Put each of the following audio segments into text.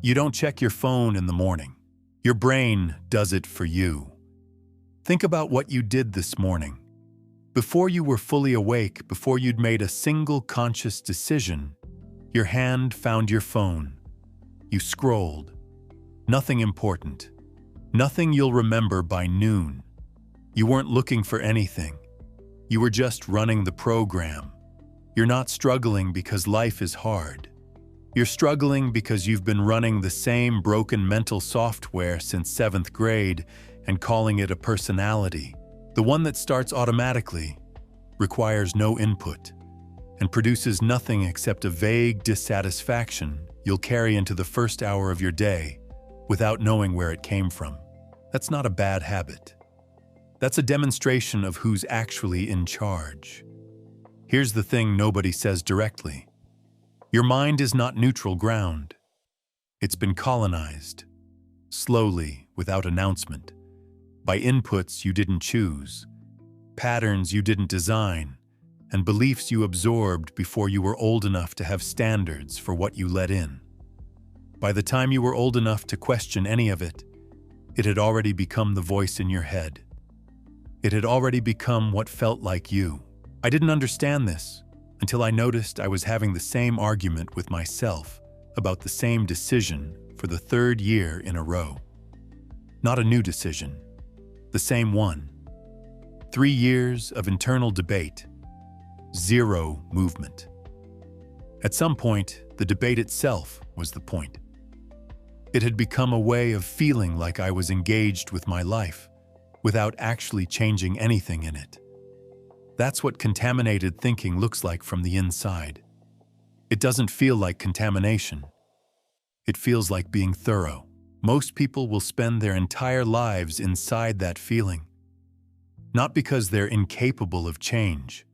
You don't check your phone in the morning. Your brain does it for you. Think about what you did this morning. Before you were fully awake, before you'd made a single conscious decision, your hand found your phone. You scrolled. Nothing important. Nothing you'll remember by noon. You weren't looking for anything. You were just running the program. You're not struggling because life is hard. You're struggling because you've been running the same broken mental software since 7th grade and calling it a personality. The one that starts automatically, requires no input, and produces nothing except a vague dissatisfaction you'll carry into the first hour of your day without knowing where it came from. That's not a bad habit. That's a demonstration of who's actually in charge. Here's the thing nobody says directly. Your mind is not neutral ground. It's been colonized, slowly, without announcement, by inputs you didn't choose, patterns you didn't design, and beliefs you absorbed before you were old enough to have standards for what you let in. By the time you were old enough to question any of it, it had already become the voice in your head. It had already become what felt like you. I didn't understand this until I noticed I was having the same argument with myself about the same decision for the 3rd year in a row. Not a new decision, the same one. 3 years of internal debate, 0 movement. At some point, the debate itself was the point. It had become a way of feeling like I was engaged with my life without actually changing anything in it. That's what contaminated thinking looks like from the inside. It doesn't feel like contamination. It feels like being thorough. Most people will spend their entire lives inside that feeling. Not because they're incapable of change,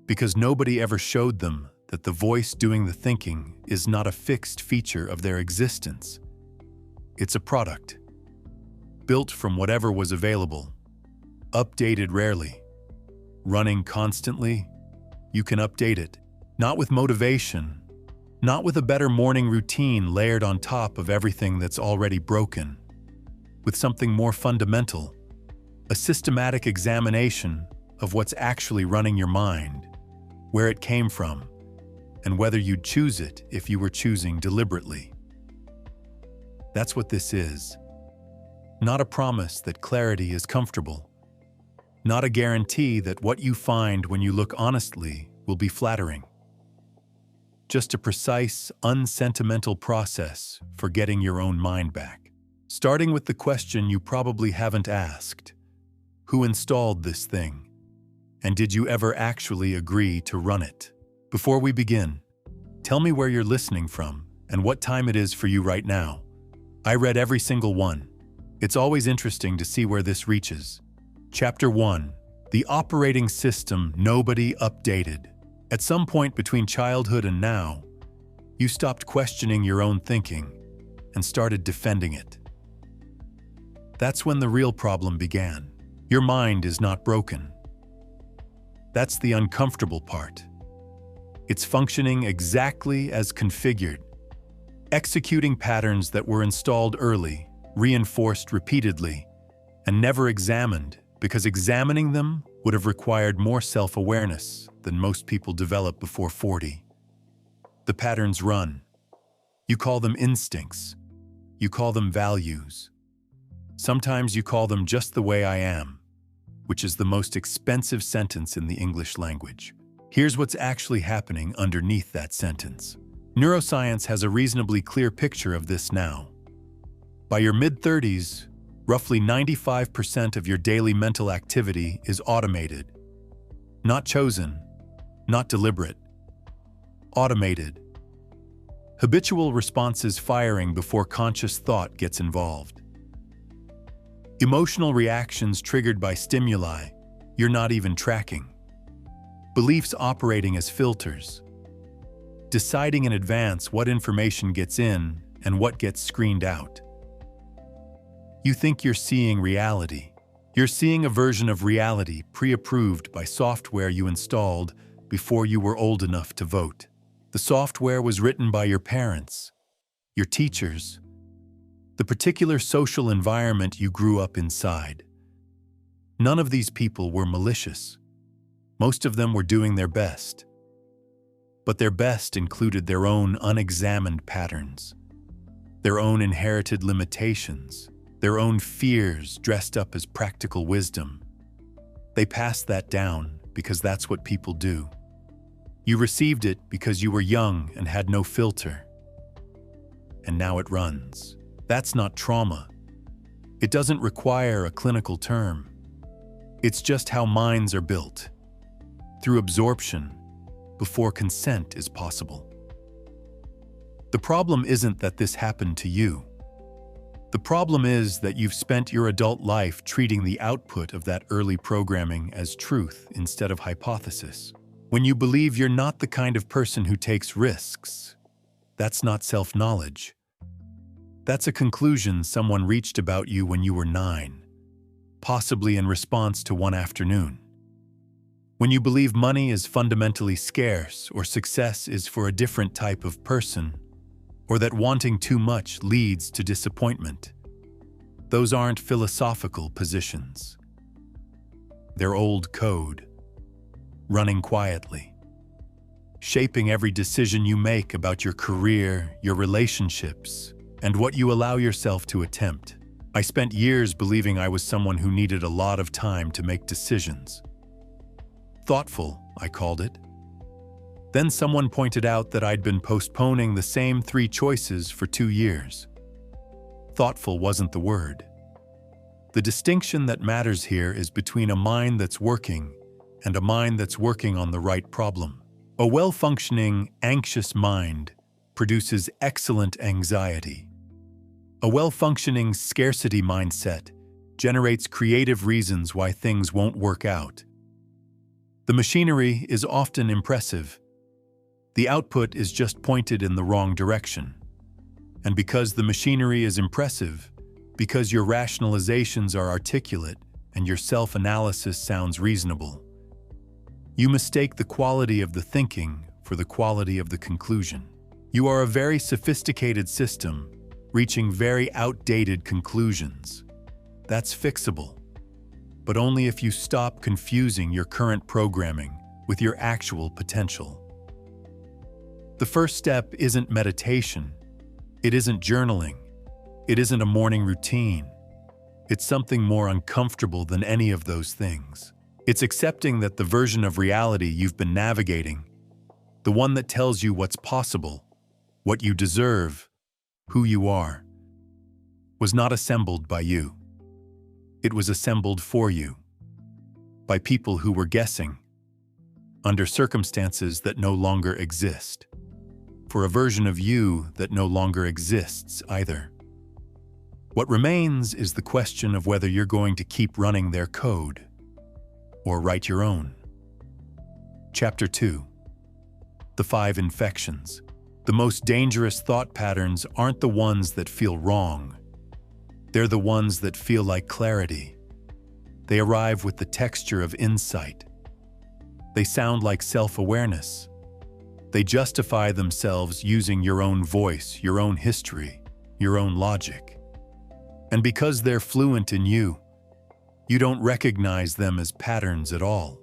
because nobody ever showed them that the voice doing the thinking is not a fixed feature of their existence. It's a product, built from whatever was available, updated rarely. Running constantly, you can update it, not with motivation, not with a better morning routine layered on top of everything that's already broken, with something more fundamental, a systematic examination of what's actually running your mind, where it came from, and whether you'd choose it if you were choosing deliberately. That's what this is. Not a promise that clarity is comfortable. Not a guarantee that what you find when you look honestly will be flattering. Just a precise, unsentimental process for getting your own mind back. Starting with the question you probably haven't asked. Who installed this thing? And did you ever actually agree to run it? Before we begin, tell me where you're listening from and what time it is for you right now. I read every single one. It's always interesting to see where this reaches. Chapter 1. The operating system nobody updated. At some point between childhood and now, you stopped questioning your own thinking and started defending it. That's when the real problem began. Your mind is not broken. That's the uncomfortable part. It's functioning exactly as configured, executing patterns that were installed early, reinforced repeatedly, and never examined, because examining them would have required more self-awareness than most people develop before 40. The patterns run. You call them instincts. You call them values. Sometimes you call them just the way I am, which is the most expensive sentence in the English language. Here's what's actually happening underneath that sentence. Neuroscience has a reasonably clear picture of this now. By your mid-30s, roughly 95% of your daily mental activity is automated. Not chosen, not deliberate. Automated. Habitual responses firing before conscious thought gets involved. Emotional reactions triggered by stimuli you're not even tracking. Beliefs operating as filters. Deciding in advance what information gets in and what gets screened out. You think you're seeing reality. You're seeing a version of reality pre-approved by software you installed before you were old enough to vote. The software was written by your parents, your teachers, the particular social environment you grew up inside. None of these people were malicious. Most of them were doing their best. But their best included their own unexamined patterns, their own inherited limitations, their own fears dressed up as practical wisdom. They passed that down because that's what people do. You received it because you were young and had no filter. And now it runs. That's not trauma. It doesn't require a clinical term. It's just how minds are built, through absorption, before consent is possible. The problem isn't that this happened to you. The problem is that you've spent your adult life treating the output of that early programming as truth instead of hypothesis. When you believe you're not the kind of person who takes risks, that's not self-knowledge. That's a conclusion someone reached about you when you were 9, possibly in response to one afternoon. When you believe money is fundamentally scarce, or success is for a different type of person, or that wanting too much leads to disappointment, those aren't philosophical positions. They're old code, running quietly, shaping every decision you make about your career, your relationships, and what you allow yourself to attempt. I spent years believing I was someone who needed a lot of time to make decisions. Thoughtful, I called it. Then someone pointed out that I'd been postponing the same 3 choices for 2 years. Thoughtful wasn't the word. The distinction that matters here is between a mind that's working and a mind that's working on the right problem. A well-functioning, anxious mind produces excellent anxiety. A well-functioning scarcity mindset generates creative reasons why things won't work out. The machinery is often impressive. The output is just pointed in the wrong direction. And because the machinery is impressive, because your rationalizations are articulate and your self-analysis sounds reasonable, you mistake the quality of the thinking for the quality of the conclusion. You are a very sophisticated system, reaching very outdated conclusions. That's fixable, but only if you stop confusing your current programming with your actual potential. The first step isn't meditation. It isn't journaling. It isn't a morning routine. It's something more uncomfortable than any of those things. It's accepting that the version of reality you've been navigating, the one that tells you what's possible, what you deserve, who you are, was not assembled by you. It was assembled for you, by people who were guessing, under circumstances that no longer exist, for a version of you that no longer exists either. What remains is the question of whether you're going to keep running their code or write your own. Chapter 2. The 5 infections. The most dangerous thought patterns aren't the ones that feel wrong. They're the ones that feel like clarity. They arrive with the texture of insight. They sound like self-awareness. They justify themselves using your own voice, your own history, your own logic. And because they're fluent in you, you don't recognize them as patterns at all.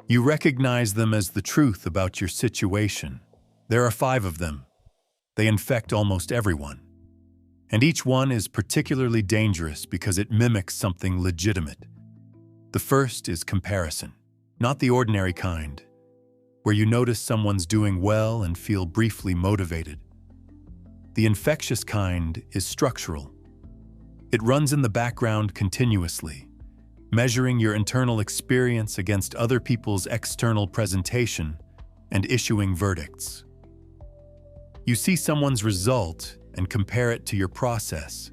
You recognize them as the truth about your situation. There are 5 of them. They infect almost everyone. And each one is particularly dangerous because it mimics something legitimate. The first is comparison, not the ordinary kind, where you notice someone's doing well and feel briefly motivated. The infectious kind is structural. It runs in the background continuously, measuring your internal experience against other people's external presentation and issuing verdicts. You see someone's result and compare it to your process.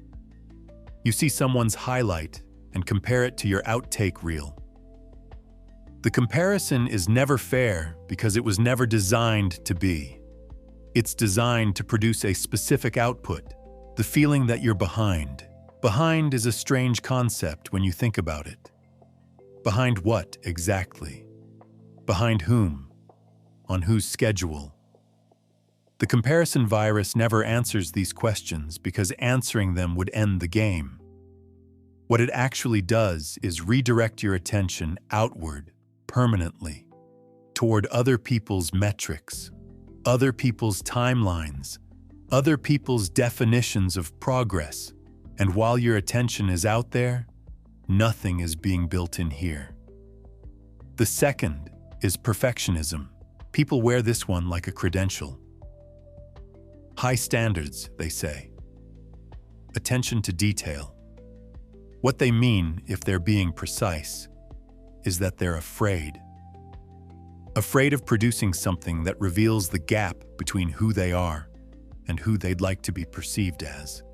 You see someone's highlight and compare it to your outtake reel. The comparison is never fair because it was never designed to be. It's designed to produce a specific output, the feeling that you're behind. Behind is a strange concept when you think about it. Behind what, exactly? Behind whom? On whose schedule? The The comparison virus never answers these questions because answering them would end the game. What it actually does is redirect your attention outward permanently, toward other people's metrics, other people's timelines, other people's definitions of progress, and while your attention is out there, nothing is being built in here. The second is perfectionism. People wear this one like a credential. High standards, they say. Attention to detail. What they mean, if they're being precise, is that they're afraid. Afraid of producing something that reveals the gap between who they are and who they'd like to be perceived as.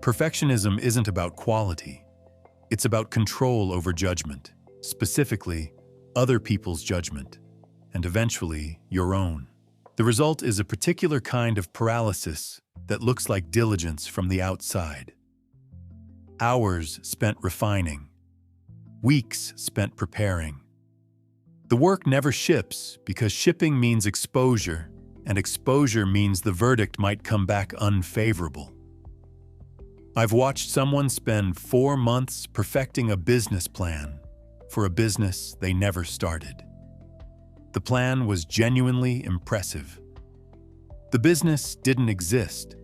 Perfectionism isn't about quality. It's about control over judgment, specifically other people's judgment, and eventually your own. The result is a particular kind of paralysis that looks like diligence from the outside. Hours spent refining, weeks spent preparing. The work never ships because shipping means exposure, and exposure means the verdict might come back unfavorable. I've watched someone spend 4 months perfecting a business plan for a business they never started. The plan was genuinely impressive. The business didn't exist.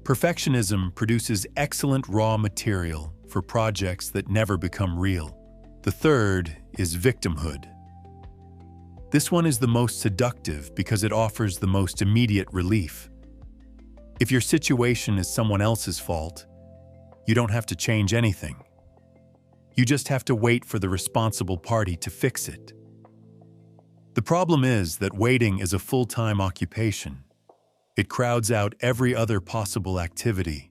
Perfectionism produces excellent raw material for projects that never become real. The third is victimhood. This one is the most seductive because it offers the most immediate relief. If your situation is someone else's fault, you don't have to change anything. You just have to wait for the responsible party to fix it. The problem is that waiting is a full-time occupation. It crowds out every other possible activity,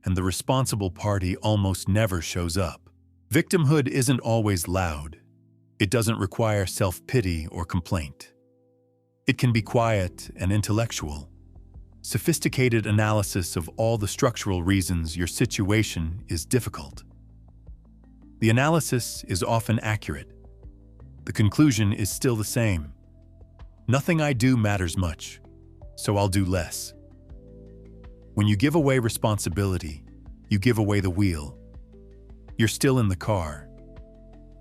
and the responsible party almost never shows up. Victimhood isn't always loud. It doesn't require self-pity or complaint. It can be quiet and intellectual. Sophisticated analysis of all the structural reasons your situation is difficult. The analysis is often accurate. The conclusion is still the same. Nothing I do matters much, so I'll do less. When you give away responsibility, you give away the wheel. You're still in the car.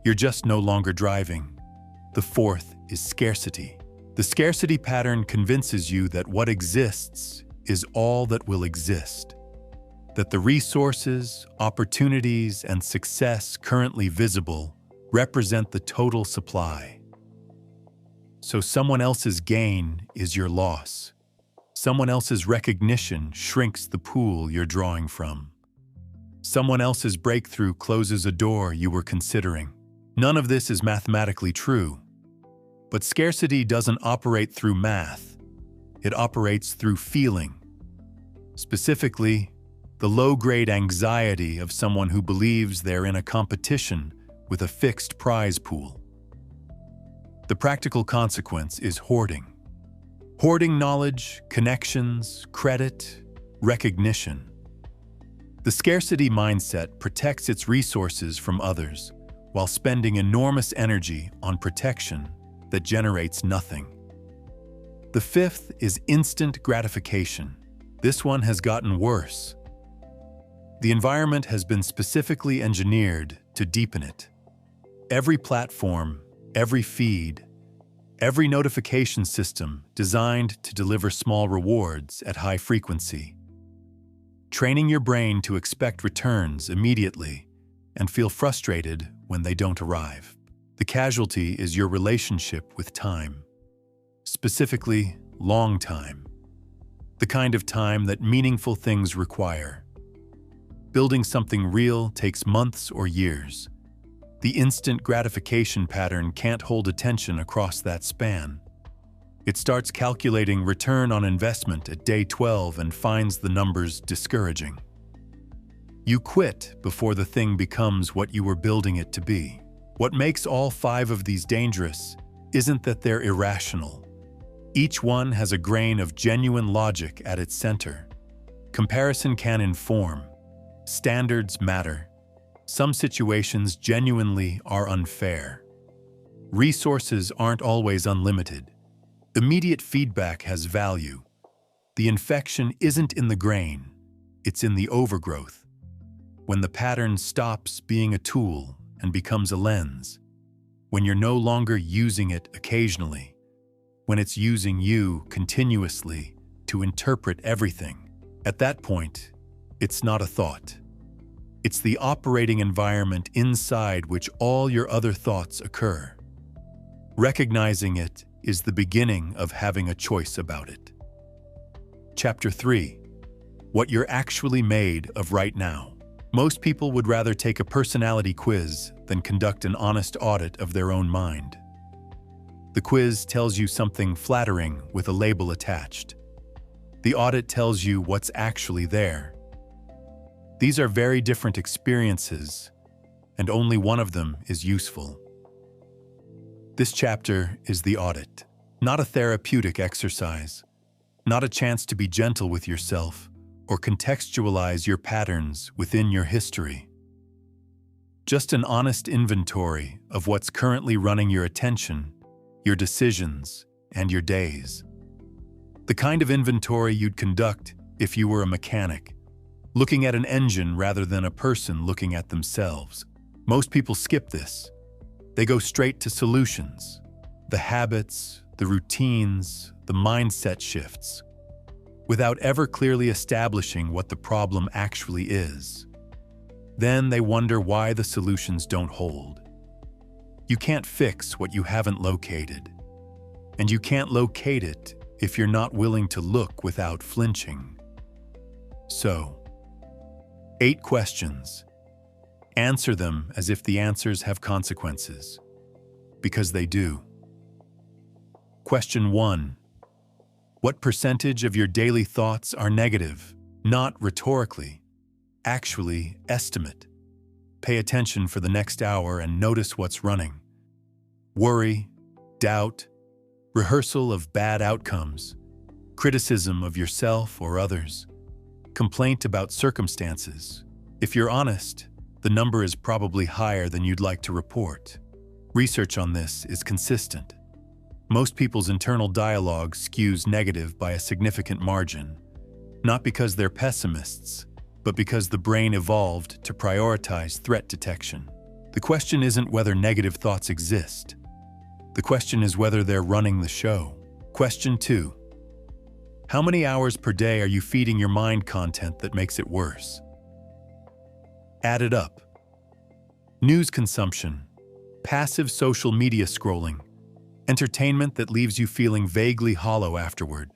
You're just no longer driving. The fourth is scarcity. The scarcity pattern convinces you that what exists is all that will exist, that the resources, opportunities, and success currently visible represent the total supply. So someone else's gain is your loss. Someone else's recognition shrinks the pool you're drawing from. Someone else's breakthrough closes a door you were considering. None of this is mathematically true. But scarcity doesn't operate through math. It operates through feeling. Specifically, the low-grade anxiety of someone who believes they're in a competition with a fixed prize pool. The practical consequence is hoarding. Hoarding knowledge, connections, credit, recognition. The scarcity mindset protects its resources from others while spending enormous energy on protection that generates nothing. The fifth is instant gratification. This one has gotten worse. The environment has been specifically engineered to deepen it. Every platform, every feed, every notification system designed to deliver small rewards at high frequency. Training your brain to expect returns immediately and feel frustrated when they don't arrive. The casualty is your relationship with time. Specifically, long time. The kind of time that meaningful things require. Building something real takes months or years. The instant gratification pattern can't hold attention across that span. It starts calculating return on investment at day 12 and finds the numbers discouraging. You quit before the thing becomes what you were building it to be. What makes all 5 of these dangerous isn't that they're irrational. Each one has a grain of genuine logic at its center. Comparison can inform. Standards matter. Some situations genuinely are unfair. Resources aren't always unlimited. Immediate feedback has value. The infection isn't in the grain, it's in the overgrowth. When the pattern stops being a tool and becomes a lens, when you're no longer using it occasionally, when it's using you continuously to interpret everything, at that point, it's not a thought. It's the operating environment inside which all your other thoughts occur. Recognizing it is the beginning of having a choice about it. Chapter 3. What you're actually made of right now. Most people would rather take a personality quiz than conduct an honest audit of their own mind. The quiz tells you something flattering with a label attached. The audit tells you what's actually there. These are very different experiences, and only one of them is useful. This chapter is the audit, not a therapeutic exercise, not a chance to be gentle with yourself or contextualize your patterns within your history. Just an honest inventory of what's currently running your attention, your decisions, and your days. The kind of inventory you'd conduct if you were a mechanic, looking at an engine rather than a person looking at themselves. Most people skip this. They go straight to solutions, the habits, the routines, the mindset shifts, without ever clearly establishing what the problem actually is. Then they wonder why the solutions don't hold. You can't fix what you haven't located, and you can't locate it if you're not willing to look without flinching. So, 8 questions. Answer them as if the answers have consequences, because they do. Question 1. What percentage of your daily thoughts are negative? Not rhetorically, actually estimate. Pay attention for the next hour and notice what's running. Worry, doubt, rehearsal of bad outcomes, criticism of yourself or others, complaint about circumstances. If you're honest, the number is probably higher than you'd like to report. Research on this is consistent. Most people's internal dialogue skews negative by a significant margin, not because they're pessimists, but because the brain evolved to prioritize threat detection. The question isn't whether negative thoughts exist. The question is whether they're running the show. Question 2. How many hours per day are you feeding your mind content that makes it worse? Add it up. News consumption, passive social media scrolling, entertainment that leaves you feeling vaguely hollow afterward,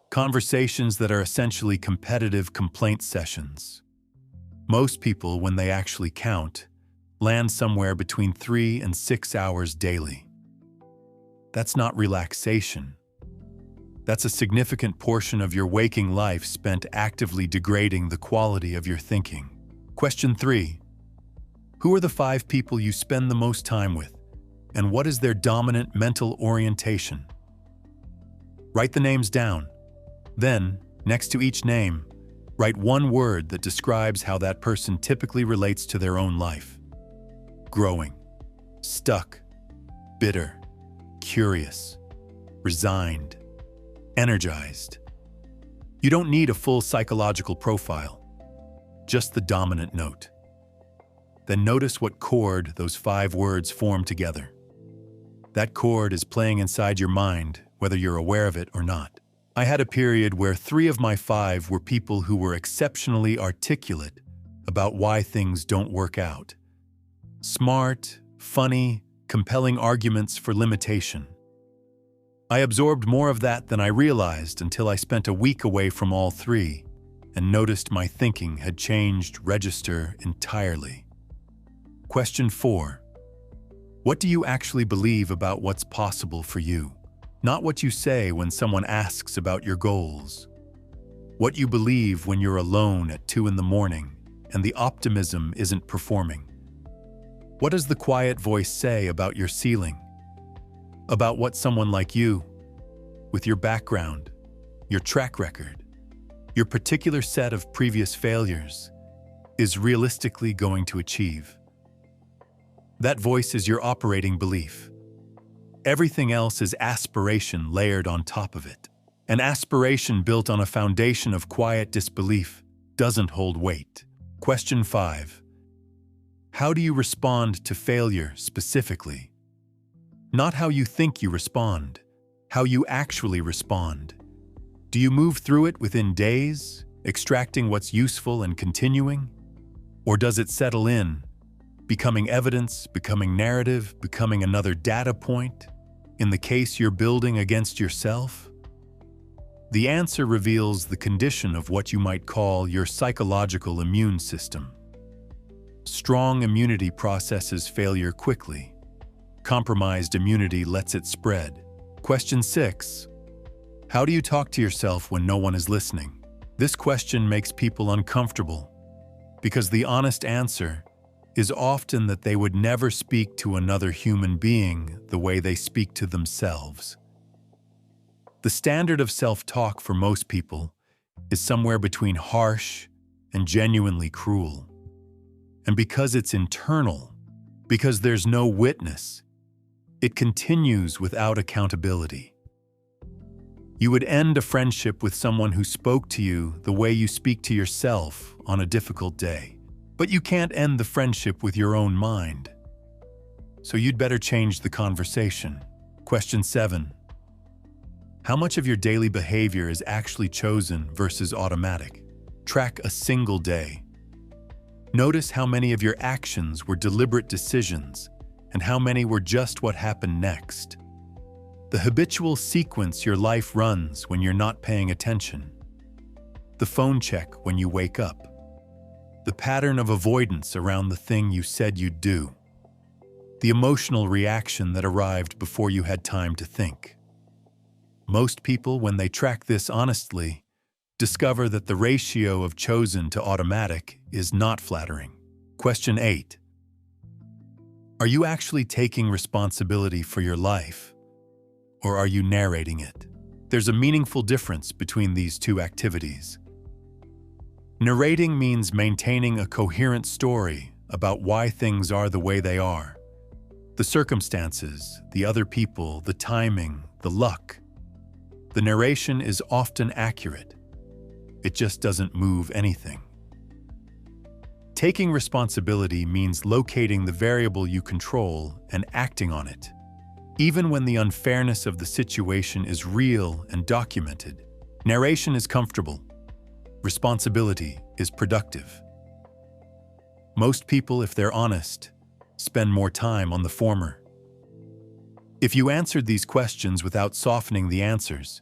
conversations that are essentially competitive complaint sessions. Most people, when they actually count, land somewhere between 3 and 6 hours daily. That's not relaxation. That's a significant portion of your waking life spent actively degrading the quality of your thinking. Question 3. Who are the 5 people you spend the most time with, and what is their dominant mental orientation? Write the names down. Then, next to each name, write one word that describes how that person typically relates to their own life. Growing, stuck, bitter, curious, resigned, energized. You don't need a full psychological profile, just the dominant note. Then notice what chord those 5 words form together. That chord is playing inside your mind, whether you're aware of it or not. I had a period where 3 of my 5 were people who were exceptionally articulate about why things don't work out. Smart, funny, compelling arguments for limitation. I absorbed more of that than I realized until I spent a week away from all 3 and noticed my thinking had changed register entirely. Question 4. What do you actually believe about what's possible for you? Not what you say when someone asks about your goals. What you believe when you're alone at 2 in the morning and the optimism isn't performing. What does the quiet voice say about your ceiling? About what someone like you, with your background, your track record, your particular set of previous failures, is realistically going to achieve? That voice is your operating belief. Everything else is aspiration layered on top of it. An aspiration built on a foundation of quiet disbelief doesn't hold weight. Question 5. How do you respond to failure specifically? Not how you think you respond, how you actually respond. Do you move through it within days, extracting what's useful and continuing? Or does it settle in, becoming evidence, becoming narrative, becoming another data point, in the case you're building against yourself? The answer reveals the condition of what you might call your psychological immune system. Strong immunity processes failure quickly. Compromised immunity lets it spread. Question 6. How do you talk to yourself when no one is listening? This question makes people uncomfortable because the honest answer is often that they would never speak to another human being the way they speak to themselves. The standard of self-talk for most people is somewhere between harsh and genuinely cruel. And because it's internal, because there's no witness, it continues without accountability. You would end a friendship with someone who spoke to you the way you speak to yourself on a difficult day. But you can't end the friendship with your own mind. So you'd better change the conversation. Question 7. How much of your daily behavior is actually chosen versus automatic? Track a single day. Notice how many of your actions were deliberate decisions and how many were just what happened next. The habitual sequence your life runs when you're not paying attention. The phone check when you wake up. The pattern of avoidance around the thing you said you'd do. The emotional reaction that arrived before you had time to think. Most people, when they track this honestly, discover that the ratio of chosen to automatic is not flattering. Question 8. Are you actually taking responsibility for your life, or are you narrating it? There's a meaningful difference between these two activities. Narrating means maintaining a coherent story about why things are the way they are. The circumstances, the other people, the timing, the luck. The narration is often accurate. It just doesn't move anything. Taking responsibility means locating the variable you control and acting on it, even when the unfairness of the situation is real and documented. Narration is comfortable. Responsibility is productive. Most people, if they're honest, spend more time on the former. If you answered these questions without softening the answers,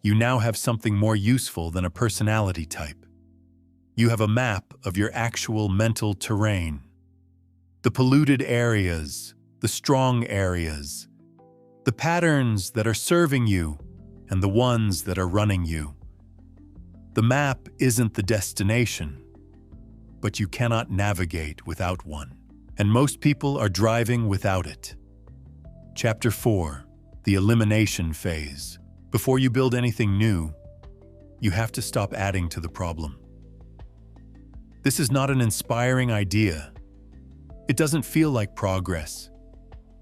you now have something more useful than a personality type. You have a map of your actual mental terrain. The polluted areas, the strong areas, the patterns that are serving you, and the ones that are running you. The map isn't the destination, but you cannot navigate without one. And most people are driving without it. Chapter 4. The elimination phase. Before you build anything new, you have to stop adding to the problem. This is not an inspiring idea. It doesn't feel like progress.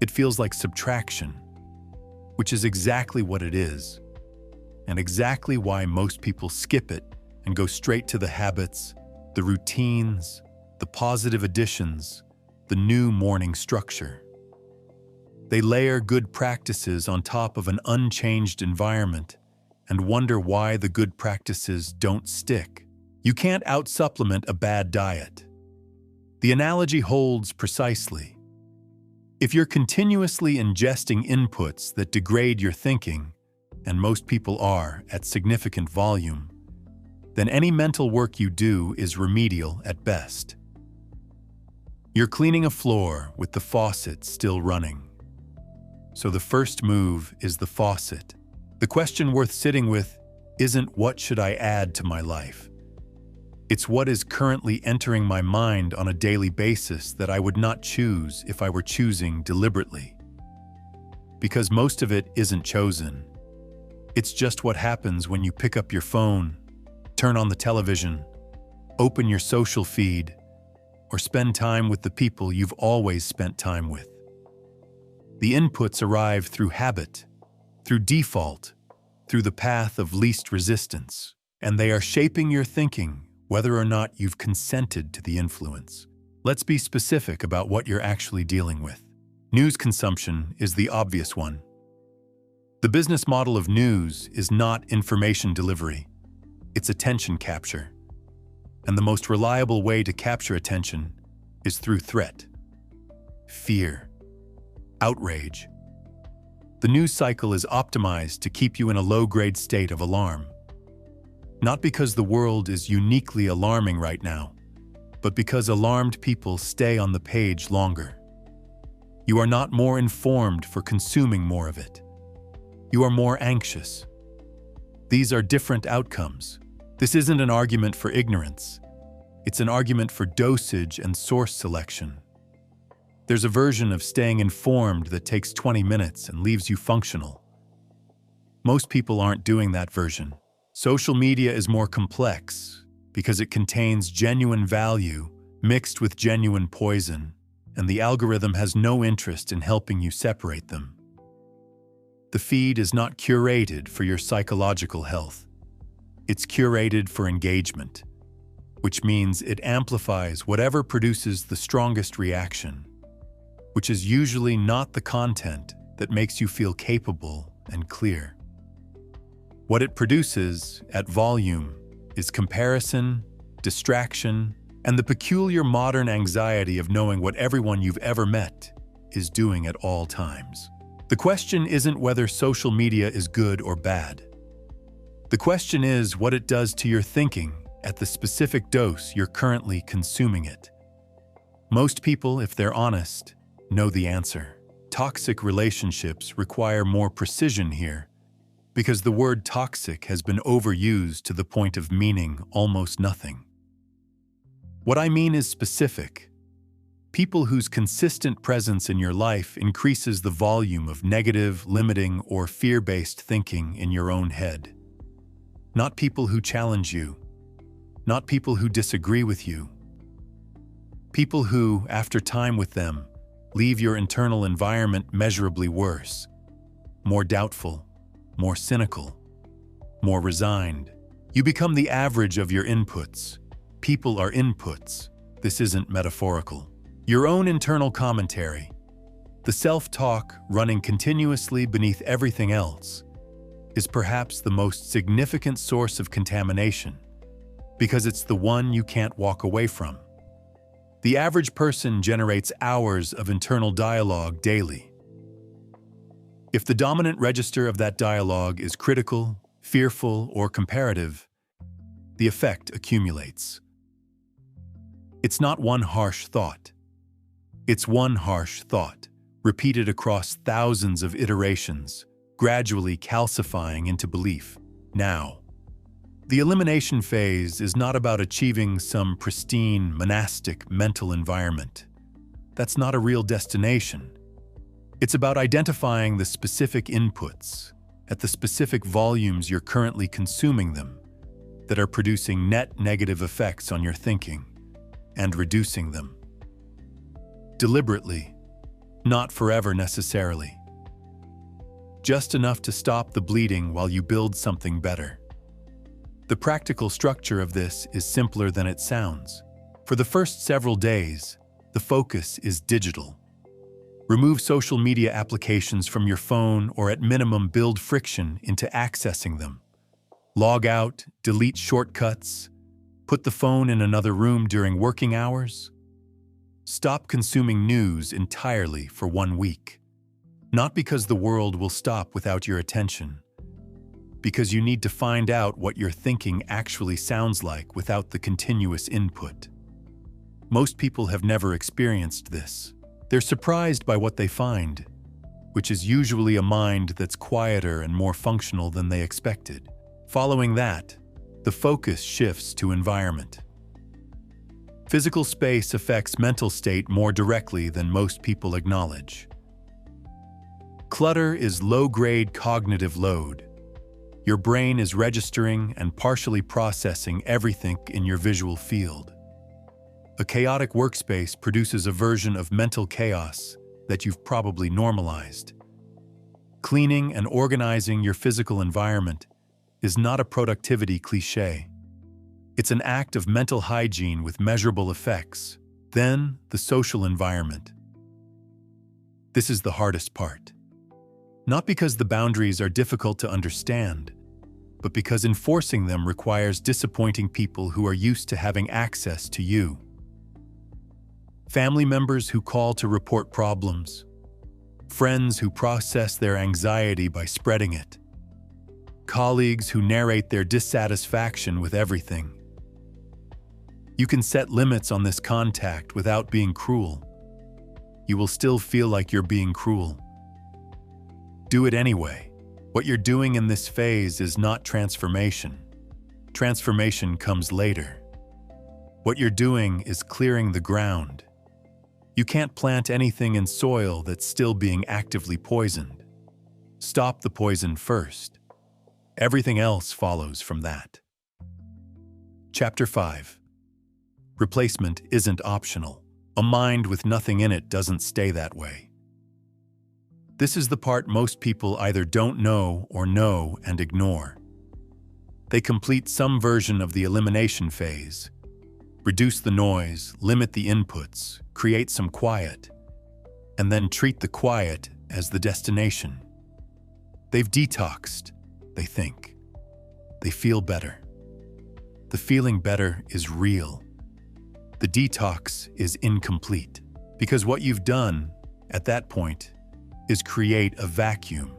It feels like subtraction, which is exactly what it is, and exactly why most people skip it and go straight to the habits, the routines, the positive additions, the new morning structure. They layer good practices on top of an unchanged environment and wonder why the good practices don't stick. You can't out-supplement a bad diet. The analogy holds precisely. If you're continuously ingesting inputs that degrade your thinking, and most people are at significant volume, then any mental work you do is remedial at best. You're cleaning a floor with the faucet still running. So the first move is the faucet. The question worth sitting with isn't what should I add to my life? It's what is currently entering my mind on a daily basis that I would not choose if I were choosing deliberately. Because most of it isn't chosen. It's just what happens when you pick up your phone, turn on the television, open your social feed, or spend time with the people you've always spent time with. The inputs arrive through habit, through default, through the path of least resistance, and they are shaping your thinking whether or not you've consented to the influence. Let's be specific about what you're actually dealing with. News consumption is the obvious one. The business model of news is not information delivery, it's attention capture. And the most reliable way to capture attention is through threat, fear, outrage. The news cycle is optimized to keep you in a low-grade state of alarm. Not because the world is uniquely alarming right now, but because alarmed people stay on the page longer. You are not more informed for consuming more of it. You are more anxious. These are different outcomes. This isn't an argument for ignorance. It's an argument for dosage and source selection. There's a version of staying informed that takes 20 minutes and leaves you functional. Most people aren't doing that version. Social media is more complex because it contains genuine value mixed with genuine poison, and the algorithm has no interest in helping you separate them. The feed is not curated for your psychological health. It's curated for engagement, which means it amplifies whatever produces the strongest reaction, which is usually not the content that makes you feel capable and clear. What it produces, at volume, is comparison, distraction, and the peculiar modern anxiety of knowing what everyone you've ever met is doing at all times. The question isn't whether social media is good or bad. The question is what it does to your thinking at the specific dose you're currently consuming it. Most people, if they're honest, know the answer. Toxic relationships require more precision here, because the word toxic has been overused to the point of meaning almost nothing. What I mean is specific. People whose consistent presence in your life increases the volume of negative, limiting, or fear-based thinking in your own head. Not people who challenge you. Not people who disagree with you. People who, after time with them, leave your internal environment measurably worse, more doubtful, more cynical, more resigned. You become the average of your inputs. People are inputs. This isn't metaphorical. Your own internal commentary, the self-talk running continuously beneath everything else, is perhaps the most significant source of contamination because it's the one you can't walk away from. The average person generates hours of internal dialogue daily. If the dominant register of that dialogue is critical, fearful, or comparative, the effect accumulates. It's not one harsh thought. It's one harsh thought, repeated across thousands of iterations, gradually calcifying into belief. Now, the elimination phase is not about achieving some pristine, monastic mental environment. That's not a real destination. It's about identifying the specific inputs, at the specific volumes you're currently consuming them, that are producing net negative effects on your thinking, and reducing them. Deliberately, not forever necessarily. Just enough to stop the bleeding while you build something better. The practical structure of this is simpler than it sounds. For the first several days, the focus is digital. Remove social media applications from your phone or at minimum build friction into accessing them. Log out, delete shortcuts, put the phone in another room during working hours. Stop consuming news entirely for 1 week. Not because the world will stop without your attention, because you need to find out what your thinking actually sounds like without the continuous input. Most people have never experienced this. They're surprised by what they find, which is usually a mind that's quieter and more functional than they expected. Following that, the focus shifts to environment. Physical space affects mental state more directly than most people acknowledge. Clutter is low-grade cognitive load. Your brain is registering and partially processing everything in your visual field. A chaotic workspace produces a version of mental chaos that you've probably normalized. Cleaning and organizing your physical environment is not a productivity cliché. It's an act of mental hygiene with measurable effects. Then, the social environment. This is the hardest part. Not because the boundaries are difficult to understand, but because enforcing them requires disappointing people who are used to having access to you. Family members who call to report problems. Friends who process their anxiety by spreading it. Colleagues who narrate their dissatisfaction with everything. You can set limits on this contact without being cruel. You will still feel like you're being cruel. Do it anyway. What you're doing in this phase is not transformation. Transformation comes later. What you're doing is clearing the ground. You can't plant anything in soil that's still being actively poisoned. Stop the poison first. Everything else follows from that. Chapter 5. Replacement isn't optional. A mind with nothing in it doesn't stay that way. This is the part most people either don't know or know and ignore. They complete some version of the elimination phase. Reduce the noise, limit the inputs, create some quiet, and then treat the quiet as the destination. They've detoxed, they think. They feel better. The feeling better is real. The detox is incomplete, because what you've done, at that point, is create a vacuum.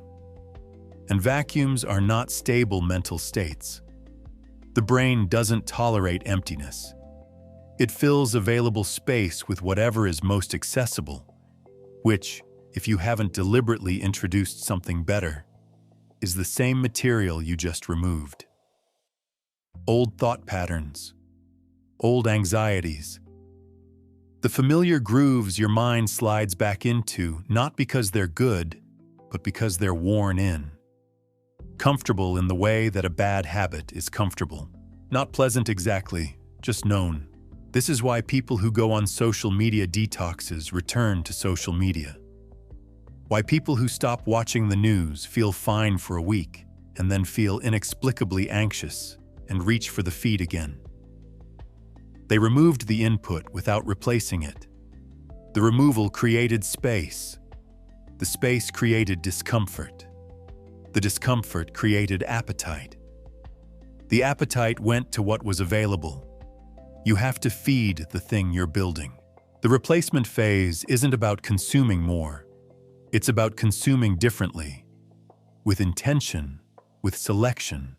And vacuums are not stable mental states. The brain doesn't tolerate emptiness. It fills available space with whatever is most accessible, which, if you haven't deliberately introduced something better, is the same material you just removed. Old thought patterns, old anxieties. The familiar grooves your mind slides back into, not because they're good, but because they're worn in. Comfortable in the way that a bad habit is comfortable. Not pleasant exactly, just known. This is why people who go on social media detoxes return to social media. Why people who stop watching the news feel fine for a week and then feel inexplicably anxious and reach for the feed again. They removed the input without replacing it. The removal created space. The space created discomfort. The discomfort created appetite. The appetite went to what was available. You have to feed the thing you're building. The replacement phase isn't about consuming more. It's about consuming differently, with intention, with selection,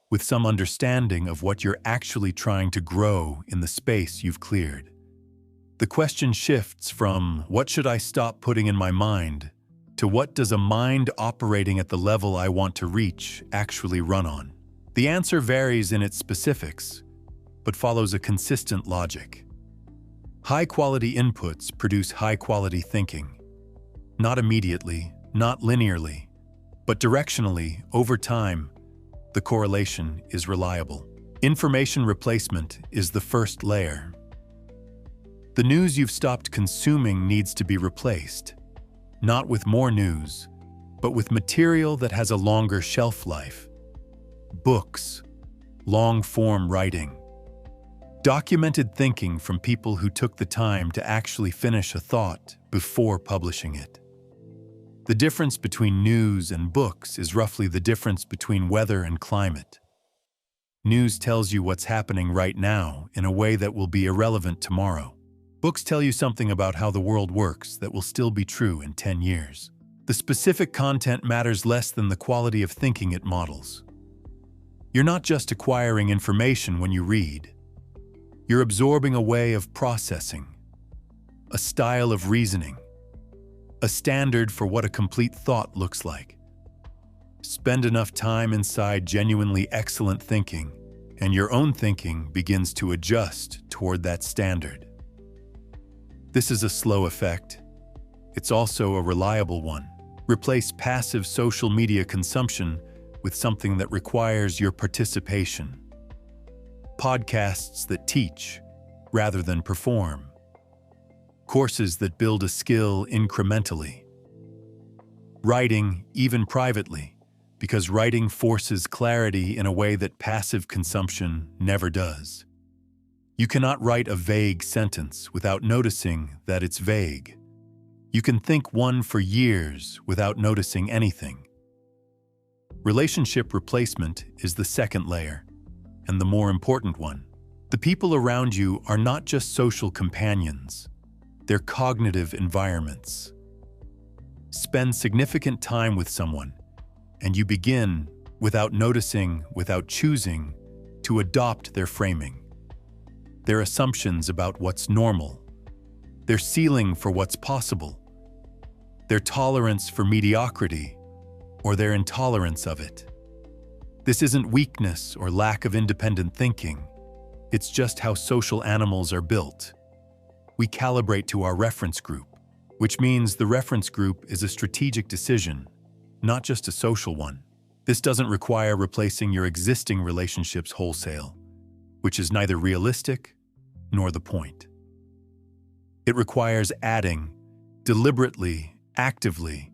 with some understanding of what you're actually trying to grow in the space you've cleared. The question shifts from, what should I stop putting in my mind, to what does a mind operating at the level I want to reach actually run on? The answer varies in its specifics, but follows a consistent logic. High-quality inputs produce high-quality thinking. Not immediately, not linearly, but directionally, over time. The correlation is reliable. Information replacement is the first layer. The news you've stopped consuming needs to be replaced, not with more news, but with material that has a longer shelf life. Books, long-form writing, documented thinking from people who took the time to actually finish a thought before publishing it. The difference between news and books is roughly the difference between weather and climate. News tells you what's happening right now in a way that will be irrelevant tomorrow. Books tell you something about how the world works that will still be true in 10 years. The specific content matters less than the quality of thinking it models. You're not just acquiring information when you read. You're absorbing a way of processing, a style of reasoning, a standard for what a complete thought looks like. Spend enough time inside genuinely excellent thinking, and your own thinking begins to adjust toward that standard. This is a slow effect. It's also a reliable one. Replace passive social media consumption with something that requires your participation. Podcasts that teach rather than perform. Courses that build a skill incrementally. Writing, even privately, because writing forces clarity in a way that passive consumption never does. You cannot write a vague sentence without noticing that it's vague. You can think one for years without noticing anything. Relationship replacement is the second layer, and the more important one. The people around you are not just social companions, they're cognitive environments. Spend significant time with someone, and you begin, without noticing, without choosing, to adopt their framing. Their assumptions about what's normal, their ceiling for what's possible, their tolerance for mediocrity, or their intolerance of it. This isn't weakness or lack of independent thinking. It's just how social animals are built. We calibrate to our reference group, which means the reference group is a strategic decision, not just a social one. This doesn't require replacing your existing relationships wholesale, which is neither realistic nor the point. It requires adding, deliberately, actively,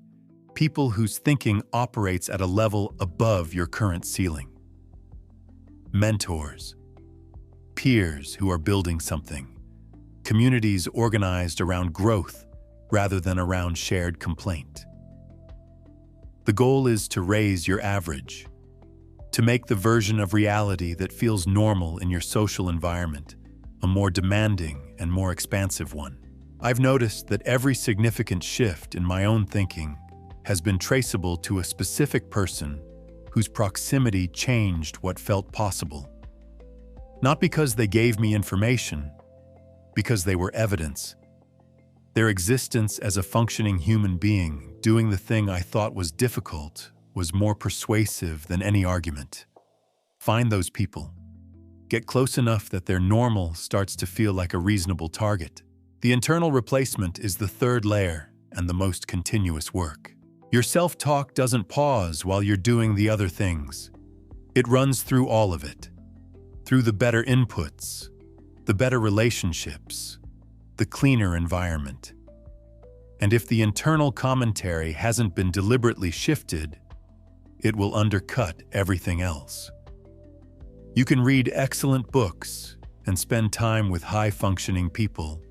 people whose thinking operates at a level above your current ceiling. Mentors, peers who are building something, communities organized around growth rather than around shared complaint. The goal is to raise your average, to make the version of reality that feels normal in your social environment a more demanding and more expansive one. I've noticed that every significant shift in my own thinking has been traceable to a specific person whose proximity changed what felt possible. Not because they gave me information, because they were evidence. Their existence as a functioning human being doing the thing I thought was difficult was more persuasive than any argument. Find those people. Get close enough that their normal starts to feel like a reasonable target. The internal replacement is the third layer and the most continuous work. Your self-talk doesn't pause while you're doing the other things. It runs through all of it. Through the better inputs, the better relationships, the cleaner environment. And if the internal commentary hasn't been deliberately shifted, it will undercut everything else. You can read excellent books and spend time with high-functioning people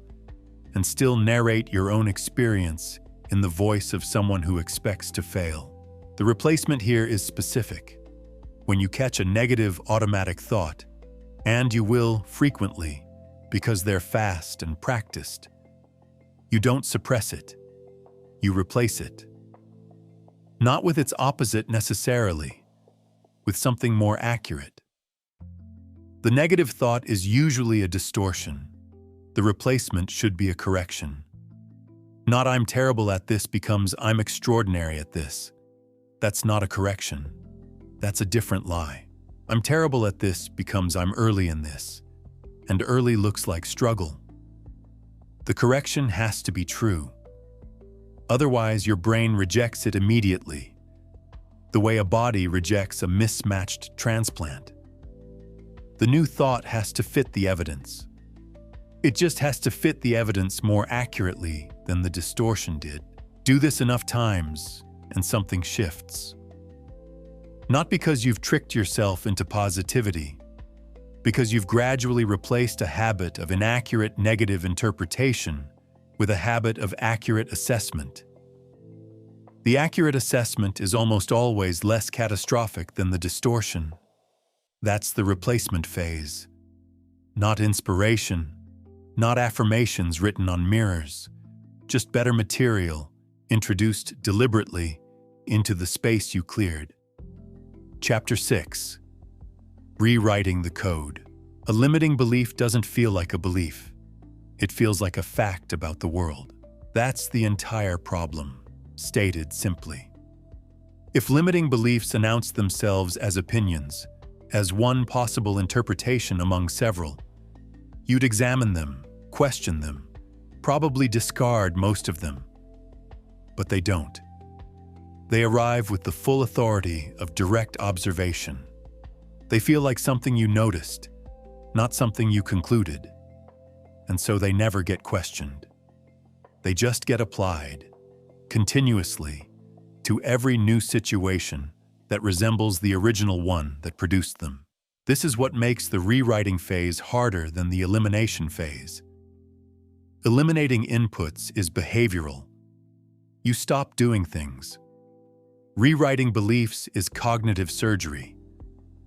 and still narrate your own experience in the voice of someone who expects to fail. The replacement here is specific. When you catch a negative automatic thought, and you will frequently because they're fast and practiced, you don't suppress it. You replace it. Not with its opposite necessarily, with something more accurate. The negative thought is usually a distortion. The replacement should be a correction. Not "I'm terrible at this" becomes "I'm extraordinary at this." That's not a correction. That's a different lie. "I'm terrible at this" becomes "I'm early in this." And early looks like struggle. The correction has to be true. Otherwise, your brain rejects it immediately, the way a body rejects a mismatched transplant. The new thought has to fit the evidence. It just has to fit the evidence more accurately than the distortion did. Do this enough times, and something shifts. Not because you've tricked yourself into positivity, because you've gradually replaced a habit of inaccurate negative interpretation with a habit of accurate assessment. The accurate assessment is almost always less catastrophic than the distortion. That's the replacement phase. Not inspiration, not affirmations written on mirrors, just better material introduced deliberately into the space you cleared. Chapter 6. Rewriting the code. A limiting belief doesn't feel like a belief. It feels like a fact about the world. That's the entire problem, stated simply. If limiting beliefs announce themselves as opinions, as one possible interpretation among several, you'd examine them, question them, probably discard most of them. But they don't. They arrive with the full authority of direct observation. They feel like something you noticed, not something you concluded. And so they never get questioned. They just get applied, continuously, to every new situation that resembles the original one that produced them. This is what makes the rewriting phase harder than the elimination phase. Eliminating inputs is behavioral. You stop doing things. Rewriting beliefs is cognitive surgery,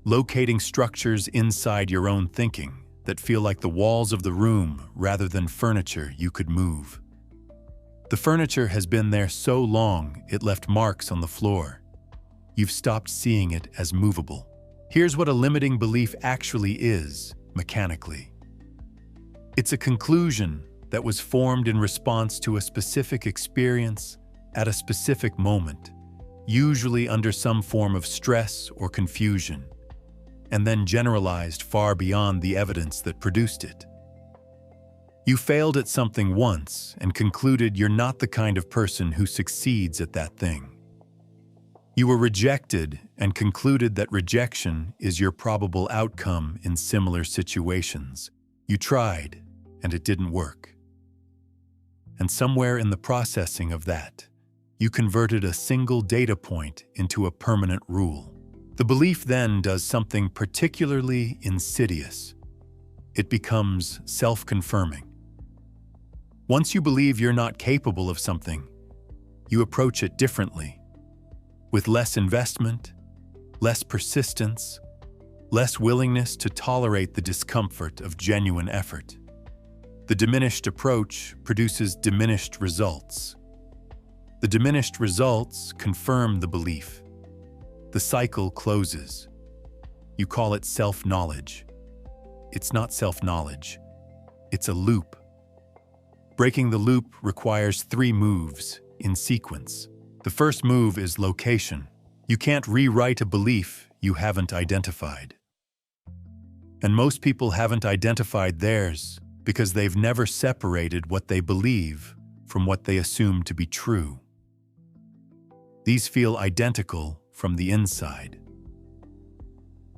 locating structures inside your own thinking that feel like the walls of the room rather than furniture you could move. The furniture has been there so long it left marks on the floor. You've stopped seeing it as movable. Here's what a limiting belief actually is, mechanically. It's a conclusion that was formed in response to a specific experience at a specific moment, usually under some form of stress or confusion, and then generalized far beyond the evidence that produced it. You failed at something once and concluded you're not the kind of person who succeeds at that thing. You were rejected and concluded that rejection is your probable outcome in similar situations. You tried, and it didn't work. And somewhere in the processing of that, you converted a single data point into a permanent rule. The belief then does something particularly insidious. It becomes self-confirming. Once you believe you're not capable of something, you approach it differently, with less investment, less persistence, less willingness to tolerate the discomfort of genuine effort. The diminished approach produces diminished results. The diminished results confirm the belief. The cycle closes. You call it self-knowledge. It's not self-knowledge. It's a loop. Breaking the loop requires 3 moves in sequence. The first move is location. You can't rewrite a belief you haven't identified. And most people haven't identified theirs because they've never separated what they believe from what they assume to be true. These feel identical from the inside.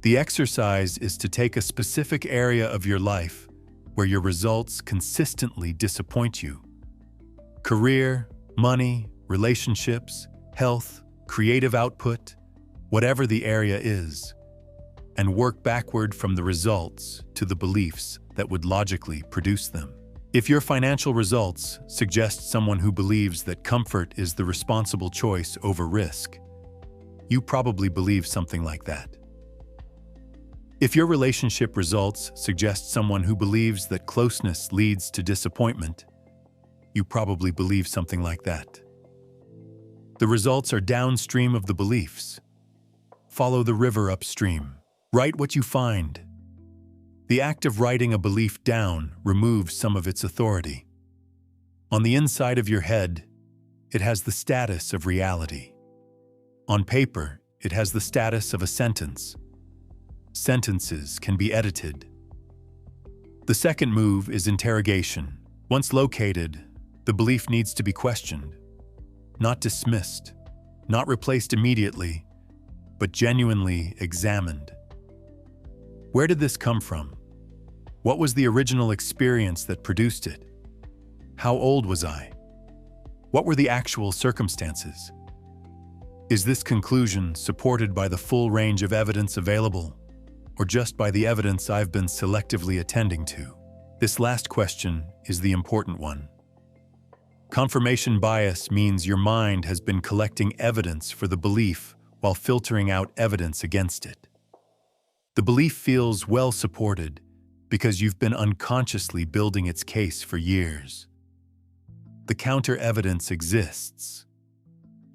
The exercise is to take a specific area of your life where your results consistently disappoint you. Career, money, relationships, health, creative output, whatever the area is, and work backward from the results to the beliefs that would logically produce them. If your financial results suggest someone who believes that comfort is the responsible choice over risk, you probably believe something like that. If your relationship results suggest someone who believes that closeness leads to disappointment, you probably believe something like that. The results are downstream of the beliefs. Follow the river upstream. Write what you find. The act of writing a belief down removes some of its authority. On the inside of your head, it has the status of reality. On paper, it has the status of a sentence. Sentences can be edited. The second move is interrogation. Once located, the belief needs to be questioned, not dismissed, not replaced immediately, but genuinely examined. Where did this come from? What was the original experience that produced it? How old was I? What were the actual circumstances? Is this conclusion supported by the full range of evidence available, or just by the evidence I've been selectively attending to? This last question is the important one. Confirmation bias means your mind has been collecting evidence for the belief while filtering out evidence against it. The belief feels well supported because you've been unconsciously building its case for years. The counter-evidence exists.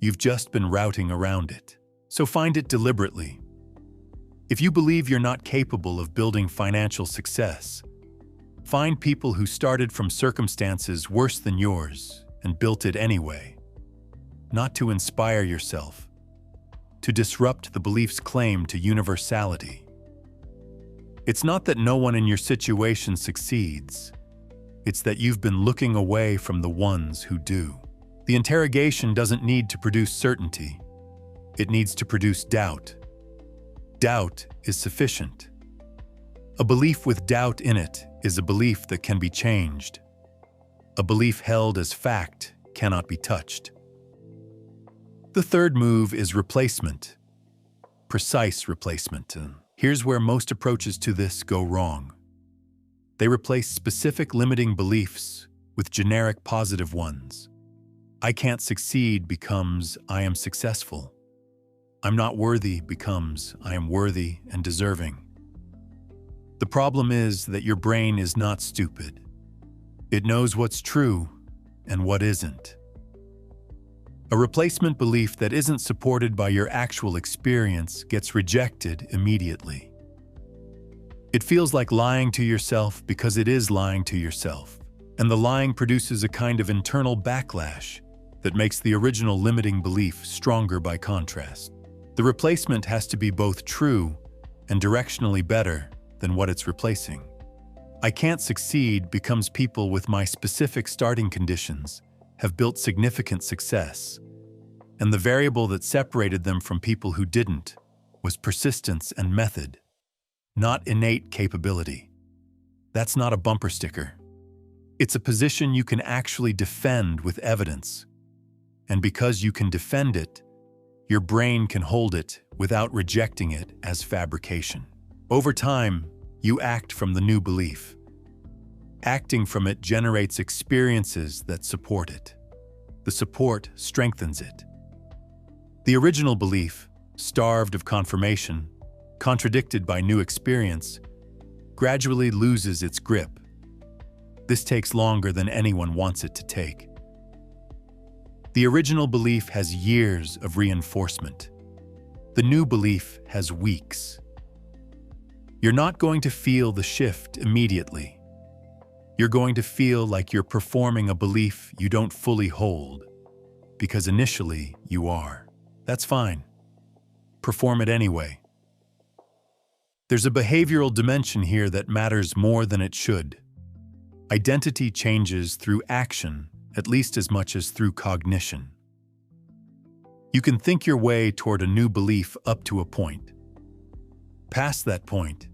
You've just been routing around it. So find it deliberately. If you believe you're not capable of building financial success, find people who started from circumstances worse than yours and built it anyway. Not to inspire yourself, to disrupt the belief's claim to universality. It's not that no one in your situation succeeds. It's that you've been looking away from the ones who do. The interrogation doesn't need to produce certainty. It needs to produce doubt. Doubt is sufficient. A belief with doubt in it is a belief that can be changed. A belief held as fact cannot be touched. The third move is replacement. Precise replacement. Here's where most approaches to this go wrong. They replace specific limiting beliefs with generic positive ones. I can't succeed becomes I am successful. I'm not worthy becomes I am worthy and deserving. The problem is that your brain is not stupid. It knows what's true and what isn't. A replacement belief that isn't supported by your actual experience gets rejected immediately. It feels like lying to yourself because it is lying to yourself, and the lying produces a kind of internal backlash that makes the original limiting belief stronger by contrast. The replacement has to be both true and directionally better than what it's replacing. I can't succeed becomes people with my specific starting conditions have built significant success, and the variable that separated them from people who didn't was persistence and method, not innate capability. That's not a bumper sticker. It's a position you can actually defend with evidence, and because you can defend it, your brain can hold it without rejecting it as fabrication. Over time, you act from the new belief. Acting from it generates experiences that support it. The support strengthens it. The original belief, starved of confirmation, contradicted by new experience, gradually loses its grip. This takes longer than anyone wants it to take. The original belief has years of reinforcement. The new belief has weeks. You're not going to feel the shift immediately. You're going to feel like you're performing a belief you don't fully hold, because initially you are. That's fine. Perform it anyway. There's a behavioral dimension here that matters more than it should. Identity changes through action at least as much as through cognition. You can think your way toward a new belief up to a point. Past that point,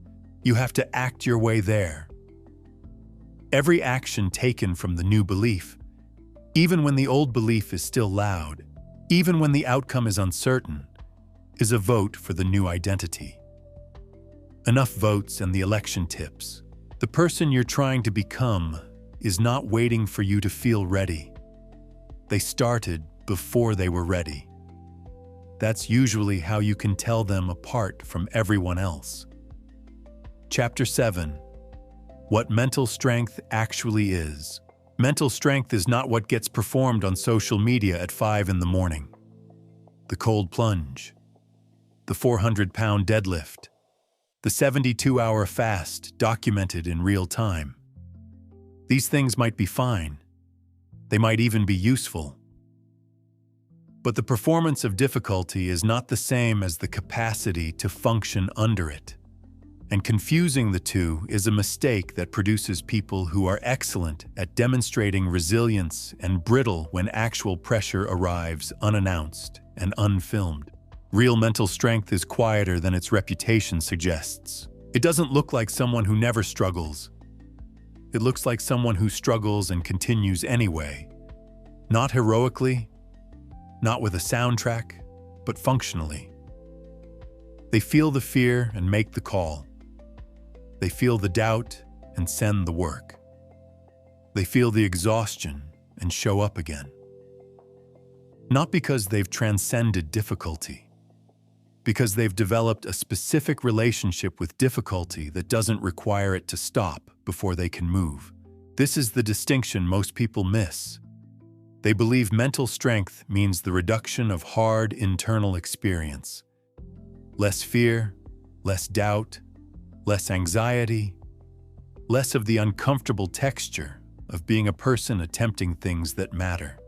you have to act your way there. Every action taken from the new belief, even when the old belief is still loud, even when the outcome is uncertain, is a vote for the new identity. Enough votes and the election tips. The person you're trying to become is not waiting for you to feel ready. They started before they were ready. That's usually how you can tell them apart from everyone else. Chapter 7. What mental strength actually is. Mental strength is not what gets performed on social media at 5 in the morning. The cold plunge, the 400-pound deadlift, the 72-hour fast documented in real time. These things might be fine. They might even be useful. But the performance of difficulty is not the same as the capacity to function under it. And confusing the two is a mistake that produces people who are excellent at demonstrating resilience and brittle when actual pressure arrives unannounced and unfilmed. Real mental strength is quieter than its reputation suggests. It doesn't look like someone who never struggles. It looks like someone who struggles and continues anyway. Not heroically, not with a soundtrack, but functionally. They feel the fear and make the call. They feel the doubt and send the work. They feel the exhaustion and show up again. Not because they've transcended difficulty, because they've developed a specific relationship with difficulty that doesn't require it to stop before they can move. This is the distinction most people miss. They believe mental strength means the reduction of hard internal experience. Less fear, less doubt, less anxiety, less of the uncomfortable texture of being a person attempting things that matter.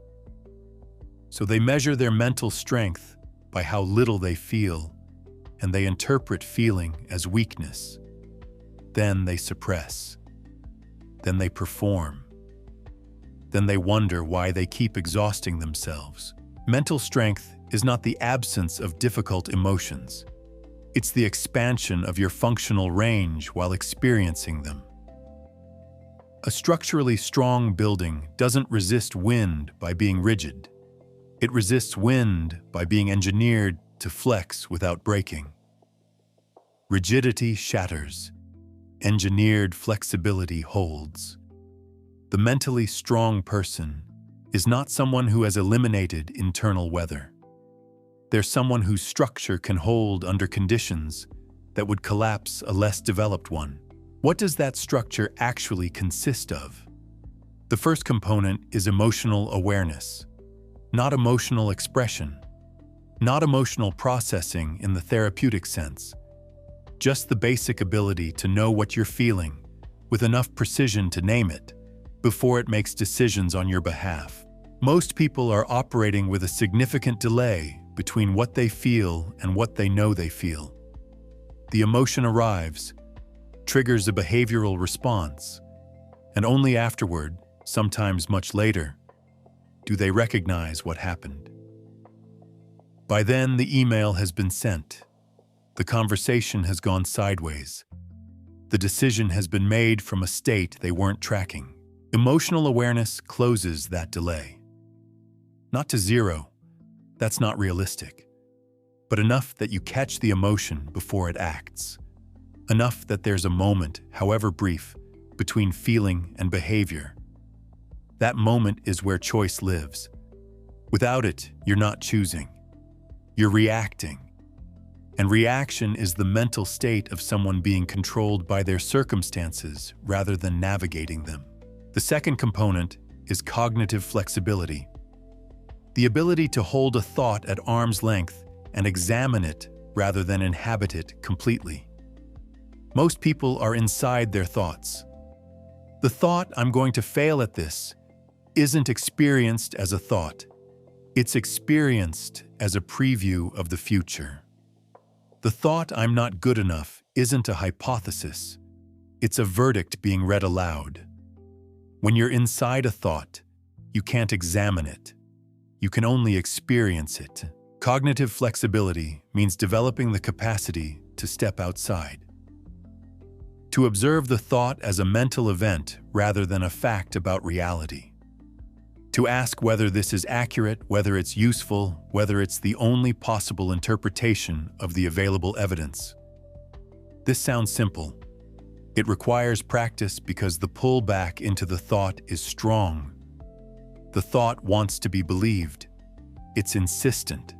So they measure their mental strength by how little they feel, and they interpret feeling as weakness. Then they suppress. Then they perform. Then they wonder why they keep exhausting themselves. Mental strength is not the absence of difficult emotions. It's the expansion of your functional range while experiencing them. A structurally strong building doesn't resist wind by being rigid. It resists wind by being engineered to flex without breaking. Rigidity shatters. Engineered flexibility holds. The mentally strong person is not someone who has eliminated internal weather. They're someone whose structure can hold under conditions that would collapse a less developed one. What does that structure actually consist of? The first component is emotional awareness, not emotional expression, not emotional processing in the therapeutic sense, just the basic ability to know what you're feeling with enough precision to name it before it makes decisions on your behalf. Most people are operating with a significant delay between what they feel and what they know they feel. The emotion arrives, triggers a behavioral response, and only afterward, sometimes much later, do they recognize what happened. By then, the email has been sent. The conversation has gone sideways. The decision has been made from a state they weren't tracking. Emotional awareness closes that delay. Not to zero, that's not realistic, but enough that you catch the emotion before it acts. Enough that there's a moment, however brief, between feeling and behavior. That moment is where choice lives. Without it, you're not choosing. You're reacting. And reaction is the mental state of someone being controlled by their circumstances rather than navigating them. The second component is cognitive flexibility. The ability to hold a thought at arm's length and examine it rather than inhabit it completely. Most people are inside their thoughts. The thought, "I'm going to fail at this," isn't experienced as a thought. It's experienced as a preview of the future. The thought, "I'm not good enough," isn't a hypothesis. It's a verdict being read aloud. When you're inside a thought, you can't examine it. You can only experience it. Cognitive flexibility means developing the capacity to step outside. To observe the thought as a mental event rather than a fact about reality. To ask whether this is accurate, whether it's useful, whether it's the only possible interpretation of the available evidence. This sounds simple. It requires practice because the pull back into the thought is strong. The thought wants to be believed. It's insistent.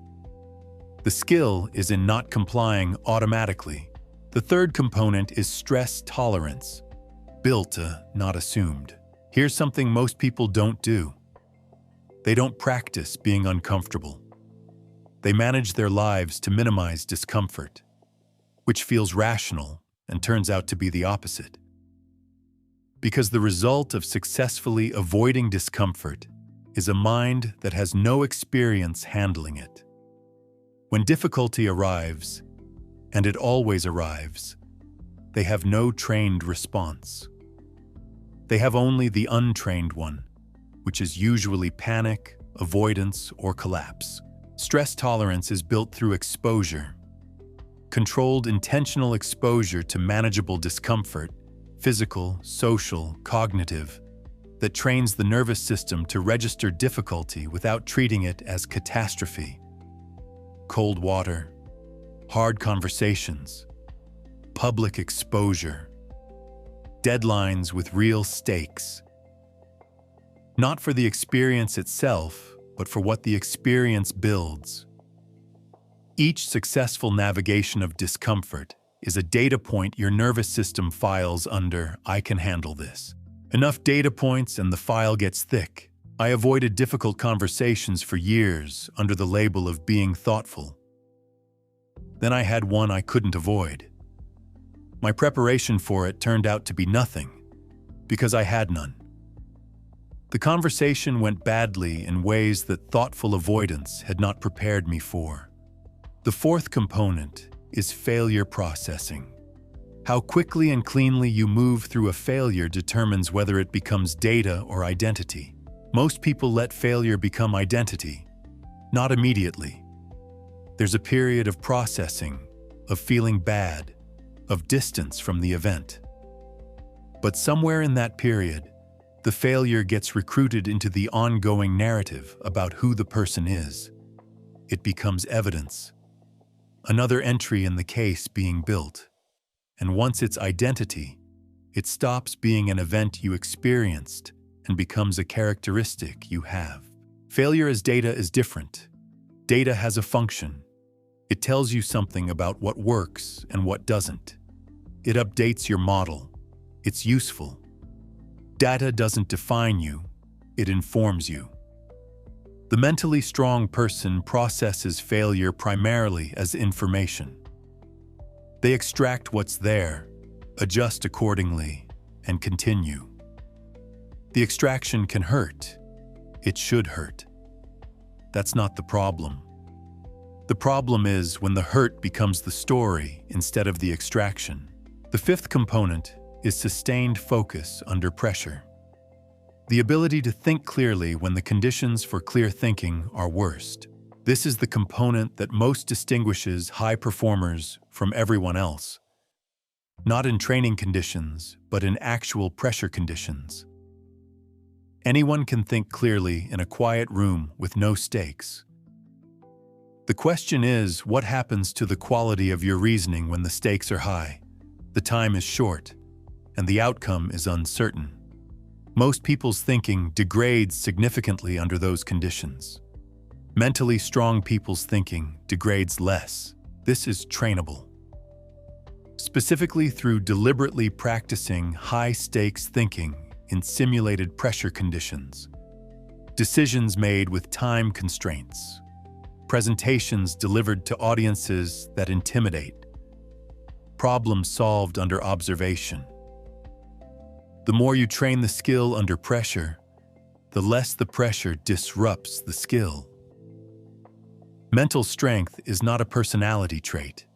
The skill is in not complying automatically. The third component is stress tolerance, built, not assumed. Here's something most people don't do. They don't practice being uncomfortable. They manage their lives to minimize discomfort, which feels rational and turns out to be the opposite. Because the result of successfully avoiding discomfort is a mind that has no experience handling it. When difficulty arrives, and it always arrives, they have no trained response. They have only the untrained one, which is usually panic, avoidance, or collapse. Stress tolerance is built through exposure. Controlled, intentional exposure to manageable discomfort, physical, social, cognitive, that trains the nervous system to register difficulty without treating it as catastrophe. Cold water, hard conversations, public exposure, deadlines with real stakes. Not for the experience itself, but for what the experience builds. Each successful navigation of discomfort is a data point your nervous system files under, "I can handle this." Enough data points and the file gets thick. I avoided difficult conversations for years under the label of being thoughtful. Then I had one I couldn't avoid. My preparation for it turned out to be nothing, because I had none. The conversation went badly in ways that thoughtful avoidance had not prepared me for. The fourth component is failure processing. How quickly and cleanly you move through a failure determines whether it becomes data or identity. Most people let failure become identity, not immediately. There's a period of processing, of feeling bad, of distance from the event. But somewhere in that period, The failure gets recruited into the ongoing narrative about who the person is. It becomes evidence, another entry in the case being built. And once it's identity, it stops being an event you experienced and becomes a characteristic you have. Failure as data is different. Data has a function. It tells you something about what works and what doesn't. It updates your model. It's useful. Data doesn't define you, it informs you. The mentally strong person processes failure primarily as information. They extract what's there, adjust accordingly, and continue. The extraction can hurt. It should hurt. That's not the problem. The problem is when the hurt becomes the story instead of the extraction. The fifth component is sustained focus under pressure. The ability to think clearly when the conditions for clear thinking are worst. This is the component that most distinguishes high performers from everyone else. Not in training conditions, but in actual pressure conditions. Anyone can think clearly in a quiet room with no stakes. The question is, what happens to the quality of your reasoning when the stakes are high, the time is short, and the outcome is uncertain? Most people's thinking degrades significantly under those conditions. Mentally strong people's thinking degrades less. This is trainable. Specifically through deliberately practicing high-stakes thinking in simulated pressure conditions, decisions made with time constraints, presentations delivered to audiences that intimidate, problems solved under observation. The more you train the skill under pressure, the less the pressure disrupts the skill. Mental strength is not a personality trait.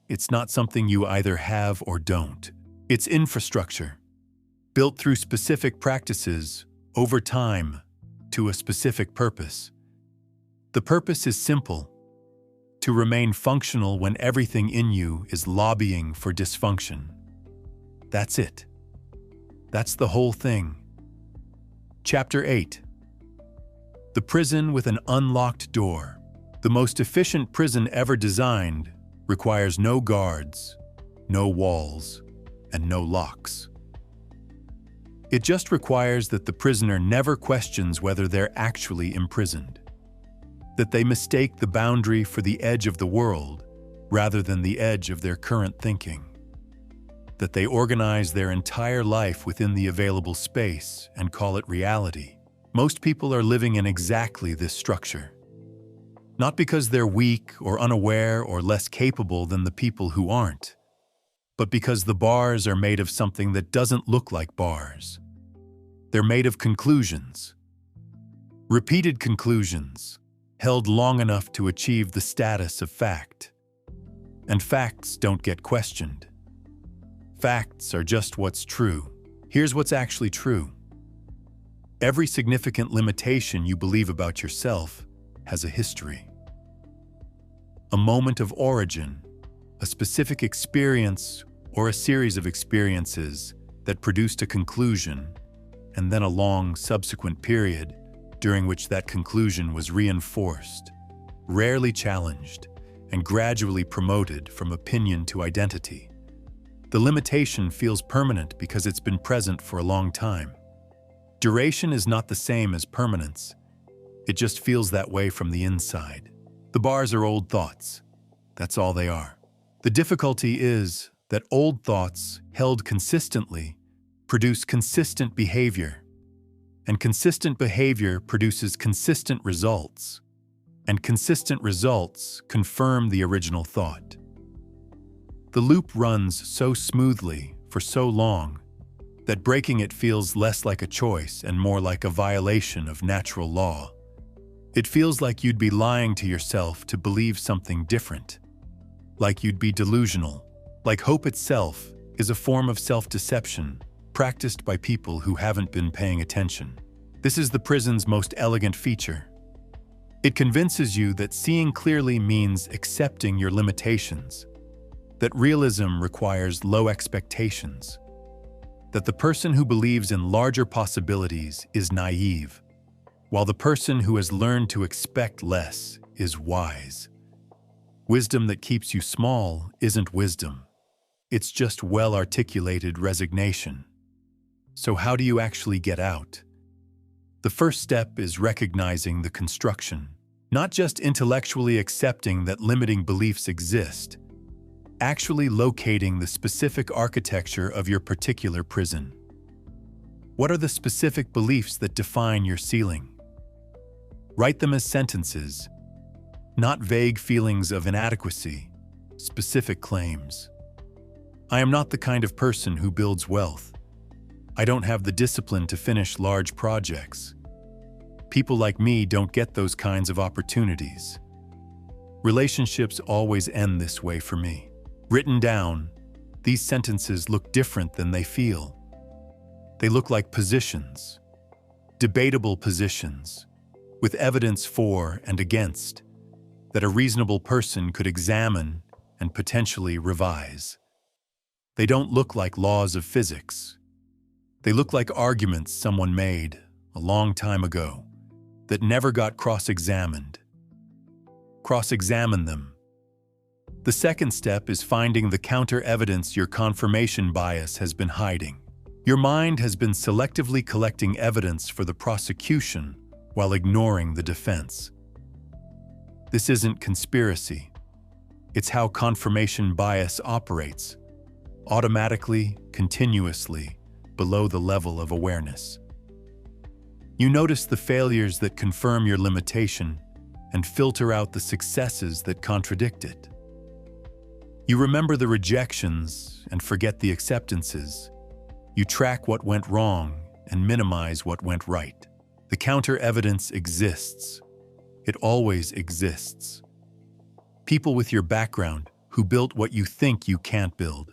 It's not something you either have or don't. It's infrastructure, built through specific practices, over time, to a specific purpose. The purpose is simple: to remain functional when everything in you is lobbying for dysfunction. That's it. That's the whole thing. Chapter 8. The prison with an unlocked door. The most efficient prison ever designed requires no guards, no walls, and no locks. It just requires that the prisoner never questions whether they're actually imprisoned, that they mistake the boundary for the edge of the world rather than the edge of their current thinking, that they organize their entire life within the available space and call it reality. Most people are living in exactly this structure. Not because they're weak or unaware or less capable than the people who aren't, but because the bars are made of something that doesn't look like bars. They're made of conclusions. Repeated conclusions, held long enough to achieve the status of fact. And facts don't get questioned. Facts are just what's true. Here's what's actually true. Every significant limitation you believe about yourself has a history. A moment of origin, a specific experience or a series of experiences that produced a conclusion, and then a long subsequent period during which that conclusion was reinforced, rarely challenged, and gradually promoted from opinion to identity. The limitation feels permanent because it's been present for a long time. Duration is not the same as permanence. It just feels that way from the inside. The bars are old thoughts. That's all they are. The difficulty is that old thoughts, held consistently, produce consistent behavior. And consistent behavior produces consistent results. And consistent results confirm the original thought. The loop runs so smoothly for so long that breaking it feels less like a choice and more like a violation of natural law. It feels like you'd be lying to yourself to believe something different, like you'd be delusional, like hope itself is a form of self-deception practiced by people who haven't been paying attention. This is the prison's most elegant feature. It convinces you that seeing clearly means accepting your limitations, that realism requires low expectations, that the person who believes in larger possibilities is naive, while the person who has learned to expect less is wise. Wisdom that keeps you small isn't wisdom. It's just well-articulated resignation. So how do you actually get out? The first step is recognizing the construction, not just intellectually accepting that limiting beliefs exist, actually locating the specific architecture of your particular prison. What are the specific beliefs that define your ceiling? Write them as sentences, not vague feelings of inadequacy, specific claims. I am not the kind of person who builds wealth. I don't have the discipline to finish large projects. People like me don't get those kinds of opportunities. Relationships always end this way for me. Written down, these sentences look different than they feel. They look like positions, debatable positions, with evidence for and against, that a reasonable person could examine and potentially revise. They don't look like laws of physics. They look like arguments someone made a long time ago that never got cross-examined. Cross-examine them. The second step is finding the counter-evidence your confirmation bias has been hiding. Your mind has been selectively collecting evidence for the prosecution while ignoring the defense. This isn't conspiracy. It's how confirmation bias operates, automatically, continuously, below the level of awareness. You notice the failures that confirm your limitation and filter out the successes that contradict it. You remember the rejections and forget the acceptances. You track what went wrong and minimize what went right. The counter-evidence exists. It always exists. People with your background who built what you think you can't build.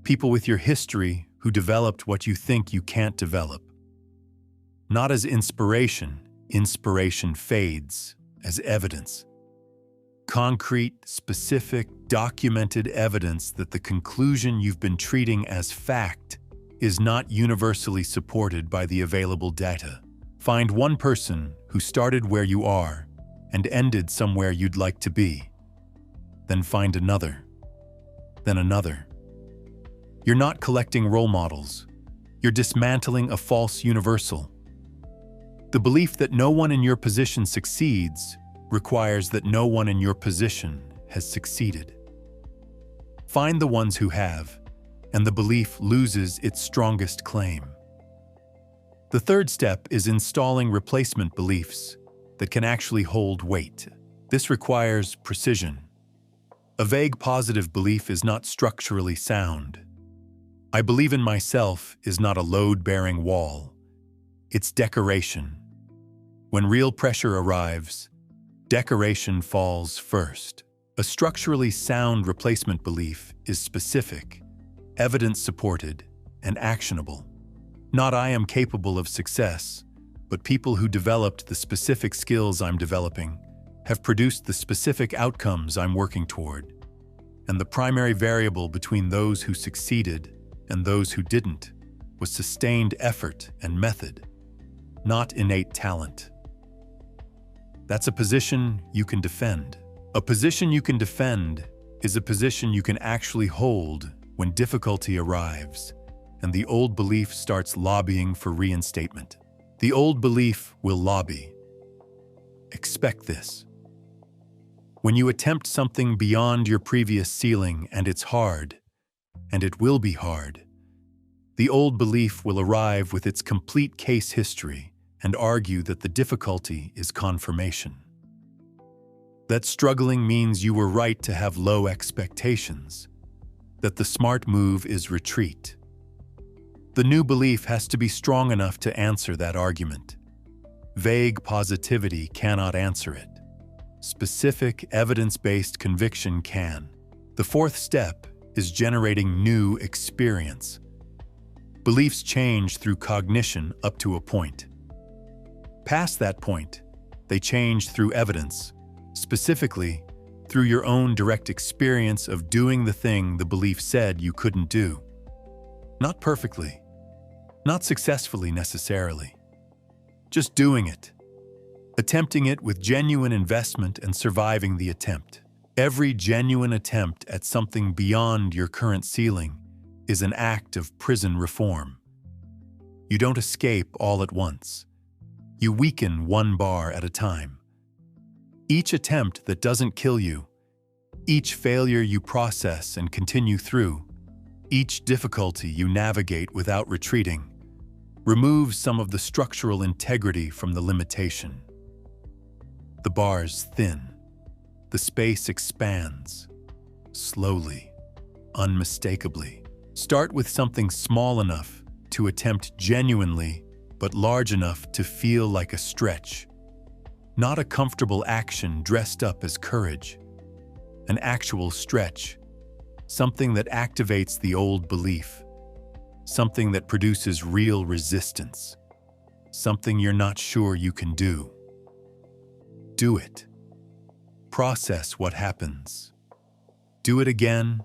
People with your history who developed what you think you can't develop. Not as inspiration, inspiration fades, as evidence. Concrete, specific, documented evidence that the conclusion you've been treating as fact is not universally supported by the available data. Find one person who started where you are and ended somewhere you'd like to be. Then find another. Then another. You're not collecting role models. You're dismantling a false universal. The belief that no one in your position succeeds requires that no one in your position has succeeded. Find the ones who have, and the belief loses its strongest claim. The third step is installing replacement beliefs that can actually hold weight. This requires precision. A vague positive belief is not structurally sound. I believe in myself is not a load-bearing wall. It's decoration. When real pressure arrives, decoration falls first. A structurally sound replacement belief is specific, evidence-supported, and actionable. Not I am capable of success, but people who developed the specific skills I'm developing have produced the specific outcomes I'm working toward. And the primary variable between those who succeeded and those who didn't was sustained effort and method, not innate talent. That's a position you can defend. A position you can defend is a position you can actually hold when difficulty arrives and the old belief starts lobbying for reinstatement. The old belief will lobby. Expect this. When you attempt something beyond your previous ceiling and it's hard, and it will be hard, the old belief will arrive with its complete case history and argue that the difficulty is confirmation. That struggling means you were right to have low expectations, that the smart move is retreat. The new belief has to be strong enough to answer that argument. Vague positivity cannot answer it. Specific, evidence-based conviction can. The fourth step is generating new experience. Beliefs change through cognition up to a point. Past that point, they change through evidence, specifically through your own direct experience of doing the thing the belief said you couldn't do. Not perfectly, not successfully necessarily. Just doing it. Attempting it with genuine investment and surviving the attempt. Every genuine attempt at something beyond your current ceiling is an act of prison reform. You don't escape all at once. You weaken one bar at a time. Each attempt that doesn't kill you, each failure you process and continue through, each difficulty you navigate without retreating, removes some of the structural integrity from the limitation. The bars thin. The space expands. Slowly, unmistakably. Start with something small enough to attempt genuinely, but large enough to feel like a stretch. Not a comfortable action dressed up as courage. An actual stretch. Something that activates the old belief. Something that produces real resistance. Something you're not sure you can do. Do it. Process what happens. Do it again,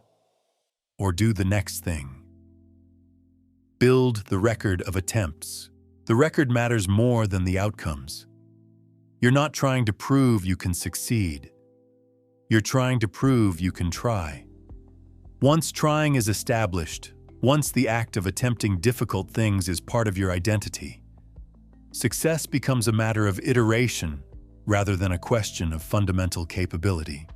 or do the next thing. Build the record of attempts. The record matters more than the outcomes. You're not trying to prove you can succeed. You're trying to prove you can try. Once trying is established, once the act of attempting difficult things is part of your identity, success becomes a matter of iteration rather than a question of fundamental capability.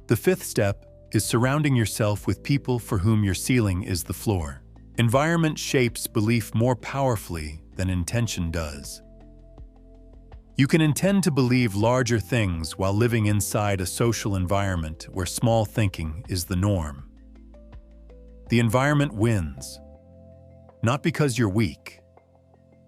The fifth step is surrounding yourself with people for whom your ceiling is the floor. Environment shapes belief more powerfully than intention does. You can intend to believe larger things while living inside a social environment where small thinking is the norm. The environment wins, not because you're weak,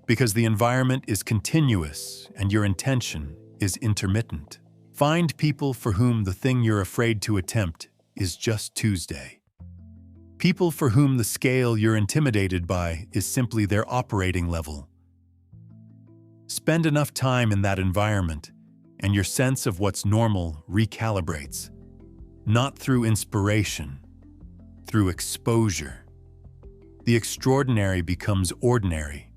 because the environment is continuous and your intention is intermittent. Find people for whom the thing you're afraid to attempt is just Tuesday. People for whom the scale you're intimidated by is simply their operating level. Spend enough time in that environment, and your sense of what's normal recalibrates, not through inspiration, through exposure. The extraordinary becomes ordinary.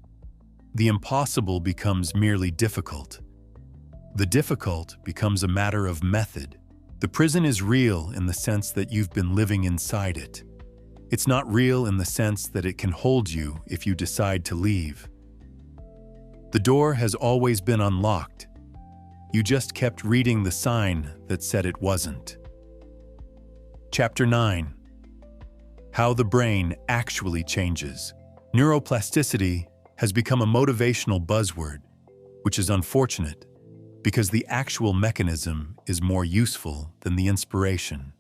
The impossible becomes merely difficult. The difficult becomes a matter of method. The prison is real in the sense that you've been living inside it. It's not real in the sense that it can hold you if you decide to leave. The door has always been unlocked. You just kept reading the sign that said it wasn't. Chapter 9. How the brain actually changes. Neuroplasticity has become a motivational buzzword, which is unfortunate because the actual mechanism is more useful than the inspiration.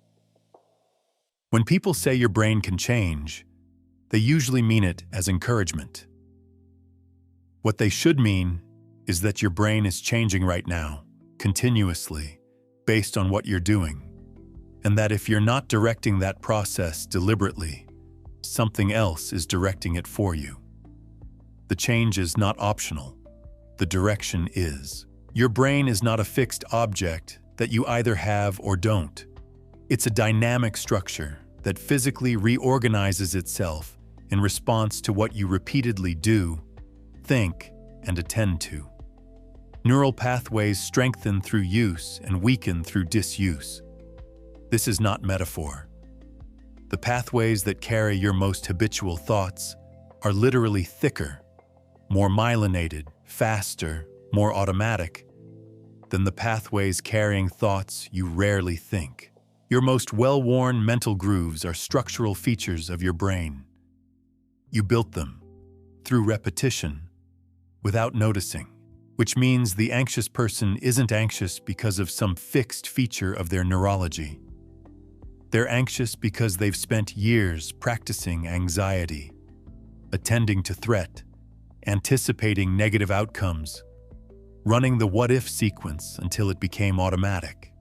When people say your brain can change, they usually mean it as encouragement. What they should mean is that your brain is changing right now, continuously, based on what you're doing, and that if you're not directing that process deliberately, something else is directing it for you. The change is not optional. The direction is. Your brain is not a fixed object that you either have or don't. It's a dynamic structure that physically reorganizes itself in response to what you repeatedly do, think, and attend to. Neural pathways strengthen through use and weaken through disuse. This is not metaphor. The pathways that carry your most habitual thoughts are literally thicker, more myelinated, faster, more automatic than the pathways carrying thoughts you rarely think. Your most well-worn mental grooves are structural features of your brain. You built them through repetition without noticing, which means the anxious person isn't anxious because of some fixed feature of their neurology. They're anxious because they've spent years practicing anxiety, attending to threat, anticipating negative outcomes, running the what-if sequence until it became automatic.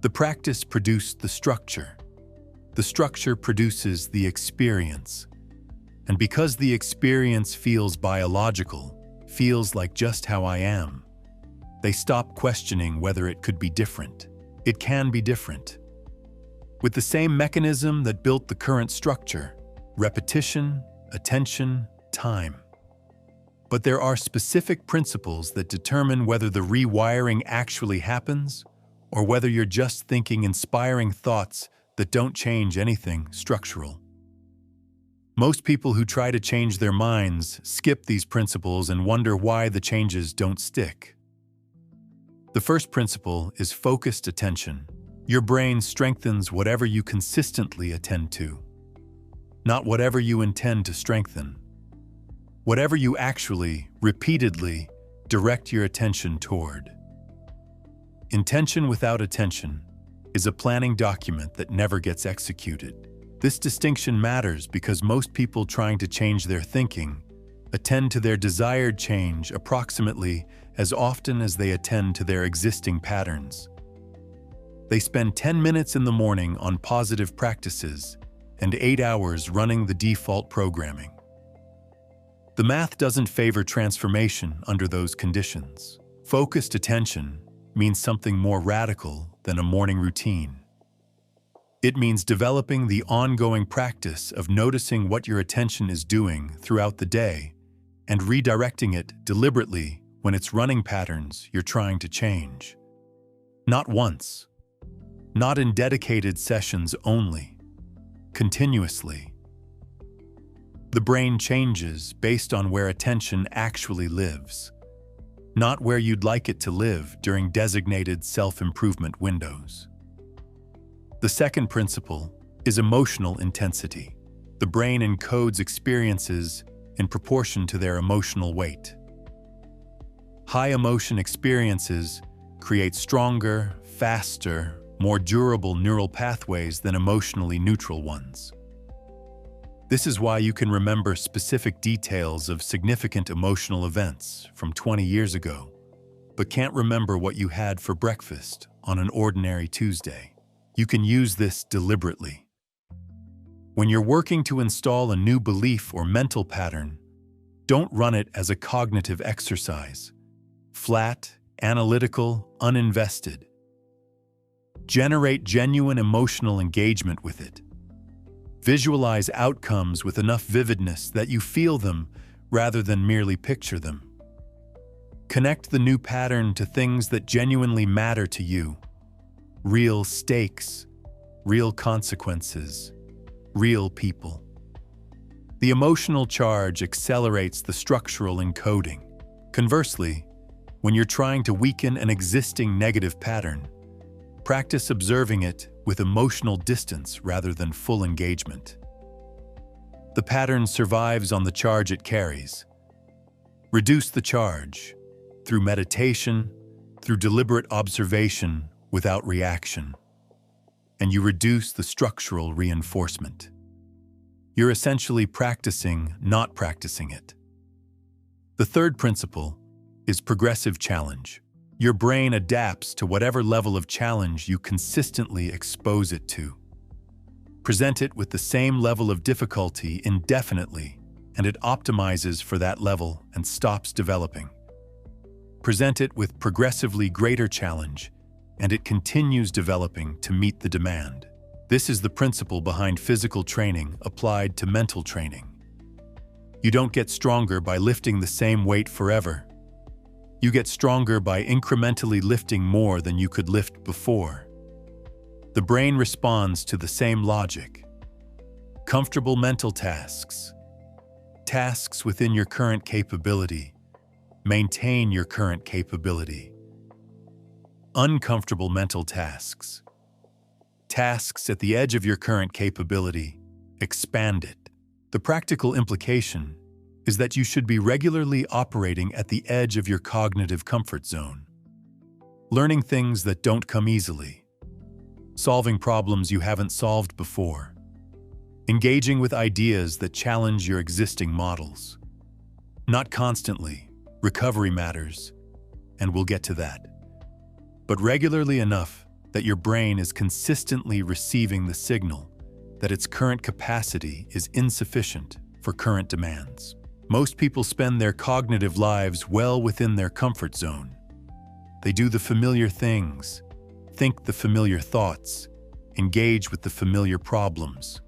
The practice produced the structure. The structure produces the experience. And because the experience feels biological, feels like just how I am, they stop questioning whether it could be different. It can be different. With the same mechanism that built the current structure, repetition, attention, time. But there are specific principles that determine whether the rewiring actually happens or whether you're just thinking inspiring thoughts that don't change anything structural. Most people who try to change their minds skip these principles and wonder why the changes don't stick. The first principle is focused attention. Your brain strengthens whatever you consistently attend to, not whatever you intend to strengthen. Whatever you actually, repeatedly, direct your attention toward. Intention without attention is a planning document that never gets executed. This distinction matters because most people trying to change their thinking attend to their desired change approximately as often as they attend to their existing patterns. They spend 10 minutes in the morning on positive practices and 8 hours running the default programming. The math doesn't favor transformation under those conditions. Focused attention means something more radical than a morning routine. It means developing the ongoing practice of noticing what your attention is doing throughout the day and redirecting it deliberately when it's running patterns you're trying to change. Not once, not in dedicated sessions only, continuously. The brain changes based on where attention actually lives, not where you'd like it to live during designated self-improvement windows. The second principle is emotional intensity. The brain encodes experiences in proportion to their emotional weight. High emotion experiences create stronger, faster, more durable neural pathways than emotionally neutral ones. This is why you can remember specific details of significant emotional events from 20 years ago, but can't remember what you had for breakfast on an ordinary Tuesday. You can use this deliberately. When you're working to install a new belief or mental pattern, don't run it as a cognitive exercise. Flat, analytical, uninvested. Generate genuine emotional engagement with it. Visualize outcomes with enough vividness that you feel them rather than merely picture them. Connect the new pattern to things that genuinely matter to you. Real stakes, real consequences, real people. The emotional charge accelerates the structural encoding. Conversely, when you're trying to weaken an existing negative pattern, practice observing it with emotional distance rather than full engagement. The pattern survives on the charge it carries. Reduce the charge through meditation, through deliberate observation without reaction, and you reduce the structural reinforcement. You're essentially practicing not practicing it. The third principle is progressive challenge. Your brain adapts to whatever level of challenge you consistently expose it to. Present it with the same level of difficulty indefinitely, and it optimizes for that level and stops developing. Present it with progressively greater challenge, and it continues developing to meet the demand. This is the principle behind physical training applied to mental training. You don't get stronger by lifting the same weight forever. You get stronger by incrementally lifting more than you could lift before. The brain responds to the same logic. Comfortable mental tasks. Tasks within your current capability. Maintain your current capability. Uncomfortable mental tasks. Tasks at the edge of your current capability. Expand it. The practical implication is that you should be regularly operating at the edge of your cognitive comfort zone. Learning things that don't come easily. Solving problems you haven't solved before. Engaging with ideas that challenge your existing models. Not constantly. Recovery matters, and we'll get to that. But regularly enough that your brain is consistently receiving the signal that its current capacity is insufficient for current demands. Most people spend their cognitive lives well within their comfort zone. They do the familiar things, think the familiar thoughts, engage with the familiar problems.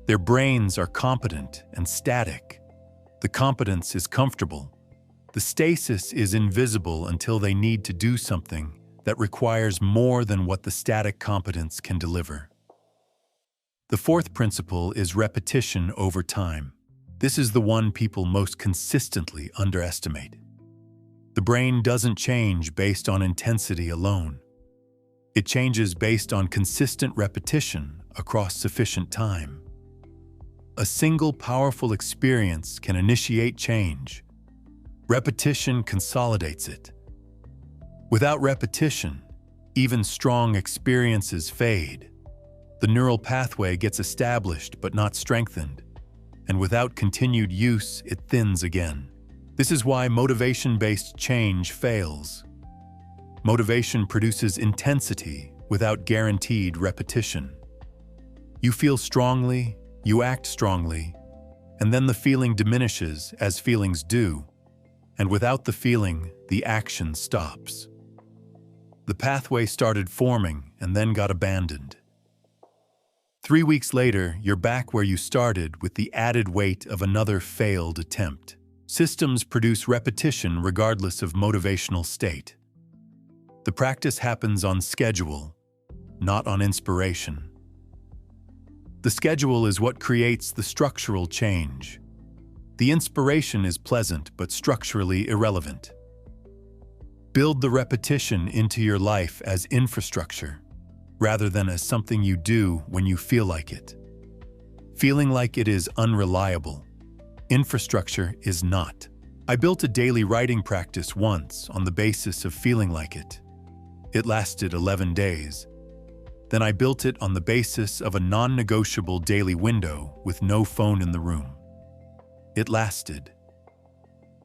Their brains are competent and static. The competence is comfortable. The stasis is invisible until they need to do something that requires more than what the static competence can deliver. The fourth principle is repetition over time. This is the one people most consistently underestimate. The brain doesn't change based on intensity alone. It changes based on consistent repetition across sufficient time. A single powerful experience can initiate change. Repetition consolidates it. Without repetition, even strong experiences fade. The neural pathway gets established but not strengthened, and without continued use, it thins again. This is why motivation-based change fails. Motivation produces intensity without guaranteed repetition. You feel strongly, you act strongly, and then the feeling diminishes as feelings do, and without the feeling, the action stops. The pathway started forming and then got abandoned. 3 weeks later, you're back where you started with the added weight of another failed attempt. Systems produce repetition regardless of motivational state. The practice happens on schedule, not on inspiration. The schedule is what creates the structural change. The inspiration is pleasant but structurally irrelevant. Build the repetition into your life as infrastructure, rather than as something you do when you feel like it. Feeling like it is unreliable. Infrastructure is not. I built a daily writing practice once on the basis of feeling like it. It lasted 11 days. Then I built it on the basis of a non-negotiable daily window with no phone in the room. It lasted.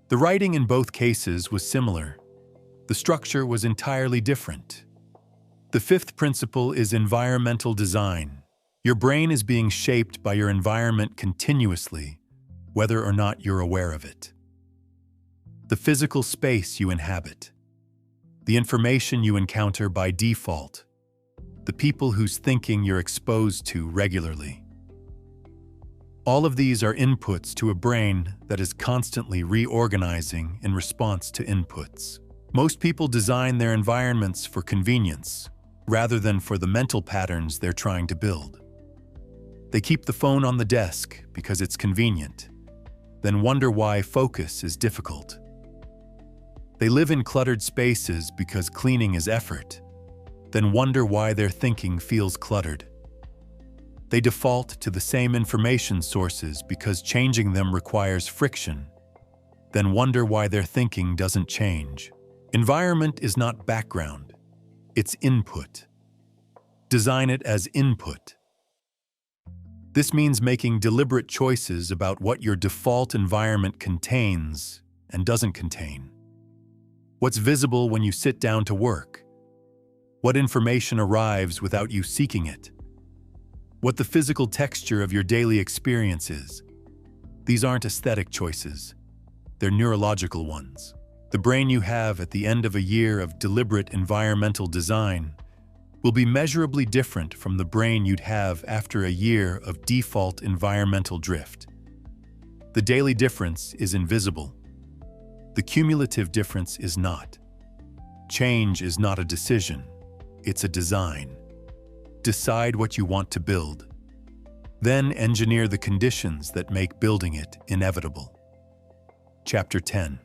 The writing in both cases was similar. The structure was entirely different. The fifth principle is environmental design. Your brain is being shaped by your environment continuously, whether or not you're aware of it. The physical space you inhabit. The information you encounter by default. The people whose thinking you're exposed to regularly. All of these are inputs to a brain that is constantly reorganizing in response to inputs. Most people design their environments for convenience, rather than for the mental patterns they're trying to build. They keep the phone on the desk because it's convenient, then wonder why focus is difficult. They live in cluttered spaces because cleaning is effort, then wonder why their thinking feels cluttered. They default to the same information sources because changing them requires friction, then wonder why their thinking doesn't change. Environment is not background, it's input. Design it as input. This means making deliberate choices about what your default environment contains and doesn't contain. What's visible when you sit down to work? What information arrives without you seeking it? What the physical texture of your daily experience is? These aren't aesthetic choices. They're neurological ones. The brain you have at the end of a year of deliberate environmental design will be measurably different from the brain you'd have after a year of default environmental drift. The daily difference is invisible. The cumulative difference is not. Change is not a decision, it's a design. Decide what you want to build. Then engineer the conditions that make building it inevitable. Chapter 10.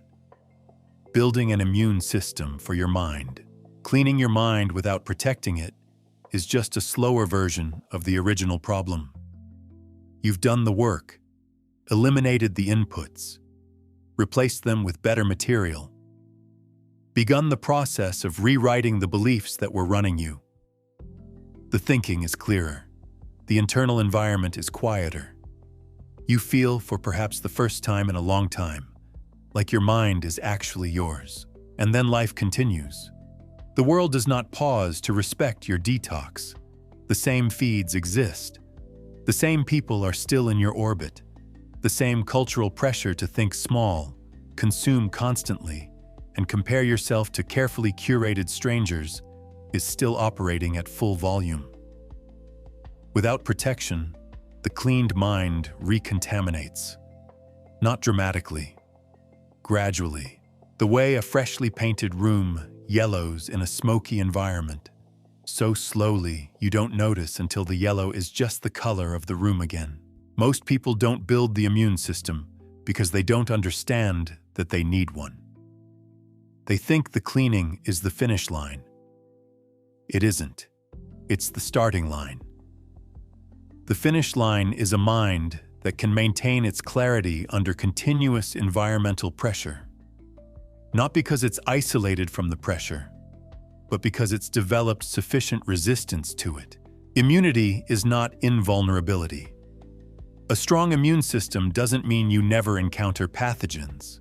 Building an immune system for your mind. Cleaning your mind without protecting it is just a slower version of the original problem. You've done the work, eliminated the inputs, replaced them with better material, begun the process of rewriting the beliefs that were running you. The thinking is clearer. The internal environment is quieter. You feel, for perhaps the first time in a long time, like your mind is actually yours. And then life continues. The world does not pause to respect your detox. The same feeds exist. The same people are still in your orbit. The same cultural pressure to think small, consume constantly, and compare yourself to carefully curated strangers is still operating at full volume. Without protection, the cleaned mind recontaminates. Not dramatically, gradually, the way a freshly painted room yellows in a smoky environment. So slowly, you don't notice until the yellow is just the color of the room again. Most people don't build the immune system because they don't understand that they need one. They think the cleaning is the finish line. It isn't. It's the starting line. The finish line is a mind that can maintain its clarity under continuous environmental pressure. Not because it's isolated from the pressure, but because it's developed sufficient resistance to it. Immunity is not invulnerability. A strong immune system doesn't mean you never encounter pathogens.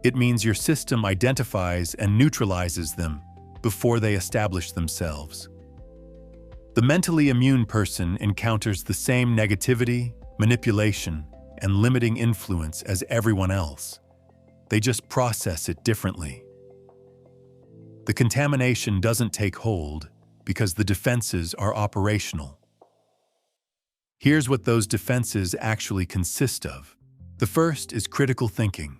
It means your system identifies and neutralizes them before they establish themselves. The mentally immune person encounters the same negativity, manipulation, and limiting influence as everyone else. They just process it differently. The contamination doesn't take hold because the defenses are operational. Here's what those defenses actually consist of. The first is critical thinking.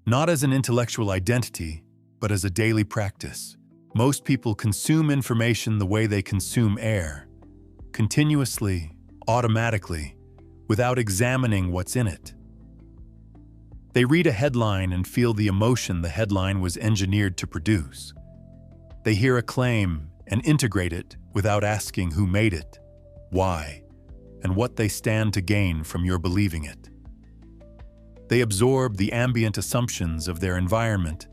Not as an intellectual identity, but as a daily practice. Most people consume information the way they consume air, continuously, automatically, without examining what's in it. They read a headline and feel the emotion the headline was engineered to produce. They hear a claim and integrate it without asking who made it, why, and what they stand to gain from your believing it. They absorb the ambient assumptions of their environment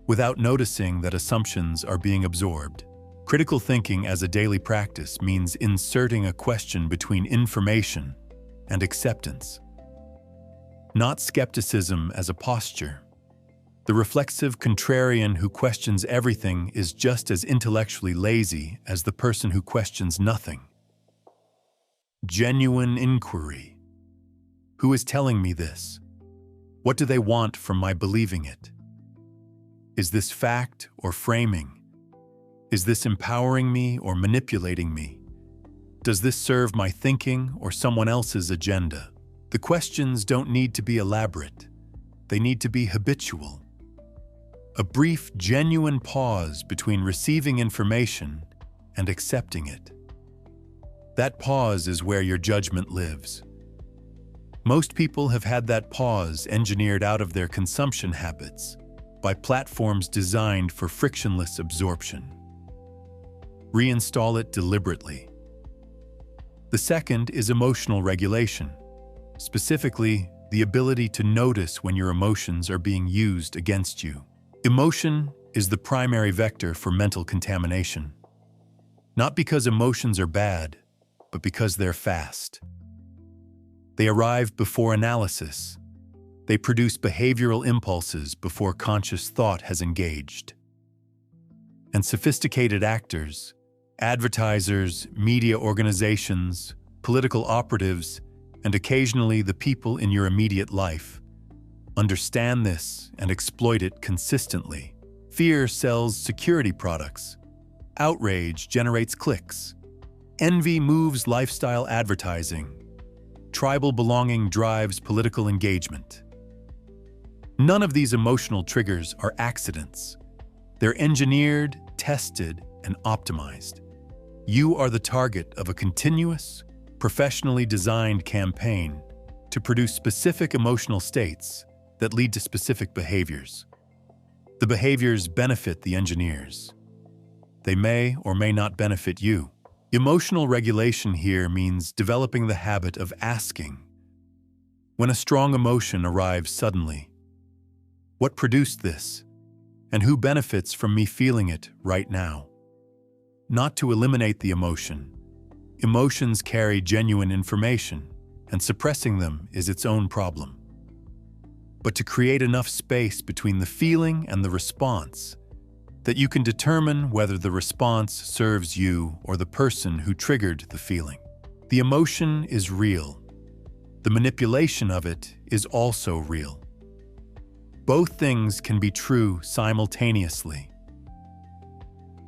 without noticing that assumptions are being absorbed. Critical thinking as a daily practice means inserting a question between information and acceptance. Not skepticism as a posture. The reflexive contrarian who questions everything is just as intellectually lazy as the person who questions nothing. Genuine inquiry. Who is telling me this? What do they want from my believing it? Is this fact or framing? Is this empowering me or manipulating me? Does this serve my thinking or someone else's agenda? The questions don't need to be elaborate. They need to be habitual. A brief, genuine pause between receiving information and accepting it. That pause is where your judgment lives. Most people have had that pause engineered out of their consumption habits by platforms designed for frictionless absorption. Reinstall it deliberately. The second is emotional regulation, specifically the ability to notice when your emotions are being used against you. Emotion is the primary vector for mental contamination. Not because emotions are bad, but because they're fast. They arrive before analysis. They produce behavioral impulses before conscious thought has engaged. And sophisticated actors, advertisers, media organizations, political operatives, and occasionally the people in your immediate life, understand this and exploit it consistently. Fear sells security products. Outrage generates clicks. Envy moves lifestyle advertising. Tribal belonging drives political engagement. None of these emotional triggers are accidents. They're engineered, tested, and optimized. You are the target of a continuous, professionally designed campaign to produce specific emotional states that lead to specific behaviors. The behaviors benefit the engineers. They may or may not benefit you. Emotional regulation here means developing the habit of asking. When a strong emotion arrives suddenly, what produced this? And who benefits from me feeling it right now? Not to eliminate the emotion. Emotions carry genuine information, and suppressing them is its own problem. But to create enough space between the feeling and the response that you can determine whether the response serves you or the person who triggered the feeling. The emotion is real. The manipulation of it is also real. Both things can be true simultaneously.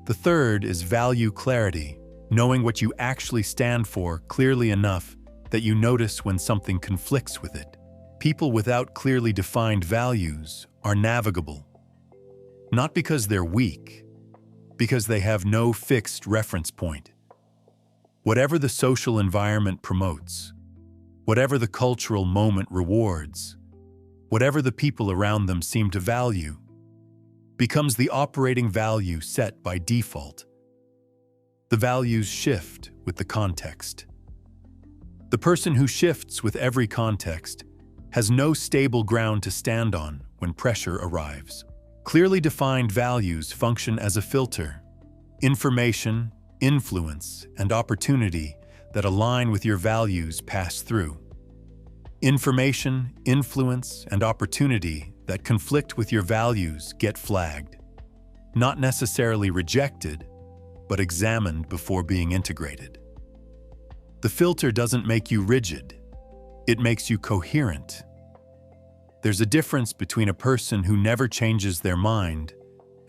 The third is value clarity, knowing what you actually stand for clearly enough that you notice when something conflicts with it. People without clearly defined values are navigable, not because they're weak, because they have no fixed reference point. Whatever the social environment promotes, whatever the cultural moment rewards, whatever the people around them seem to value, becomes the operating value set by default. The values shift with the context. The person who shifts with every context has no stable ground to stand on when pressure arrives. Clearly defined values function as a filter. Information, influence, and opportunity that align with your values pass through. Information, influence, and opportunity that conflict with your values get flagged. Not necessarily rejected, but examined before being integrated. The filter doesn't make you rigid. It makes you coherent. There's a difference between a person who never changes their mind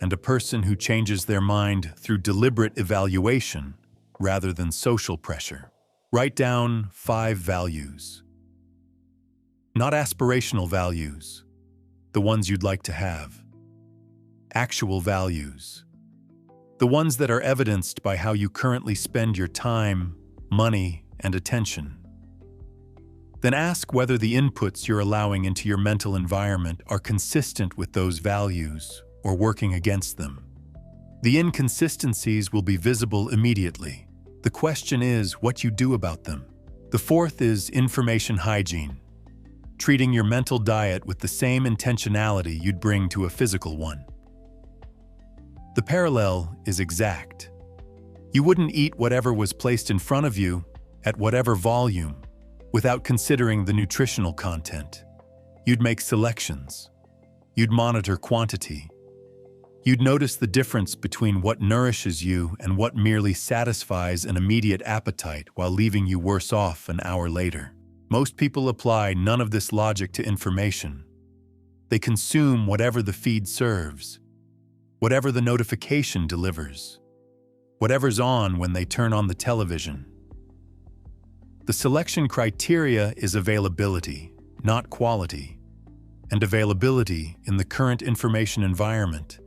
and a person who changes their mind through deliberate evaluation rather than social pressure. Write down 5 values. Not aspirational values, the ones you'd like to have. Actual values. The ones that are evidenced by how you currently spend your time, money, and attention. Then ask whether the inputs you're allowing into your mental environment are consistent with those values or working against them. The inconsistencies will be visible immediately. The question is what you do about them. The 4th is information hygiene. Treating your mental diet with the same intentionality you'd bring to a physical one. The parallel is exact. You wouldn't eat whatever was placed in front of you at whatever volume without considering the nutritional content. You'd make selections. You'd monitor quantity. You'd notice the difference between what nourishes you and what merely satisfies an immediate appetite while leaving you worse off an hour later. Most people apply none of this logic to information. They consume whatever the feed serves, whatever the notification delivers, whatever's on when they turn on the television. The selection criteria is availability, not quality, and availability in the current information environment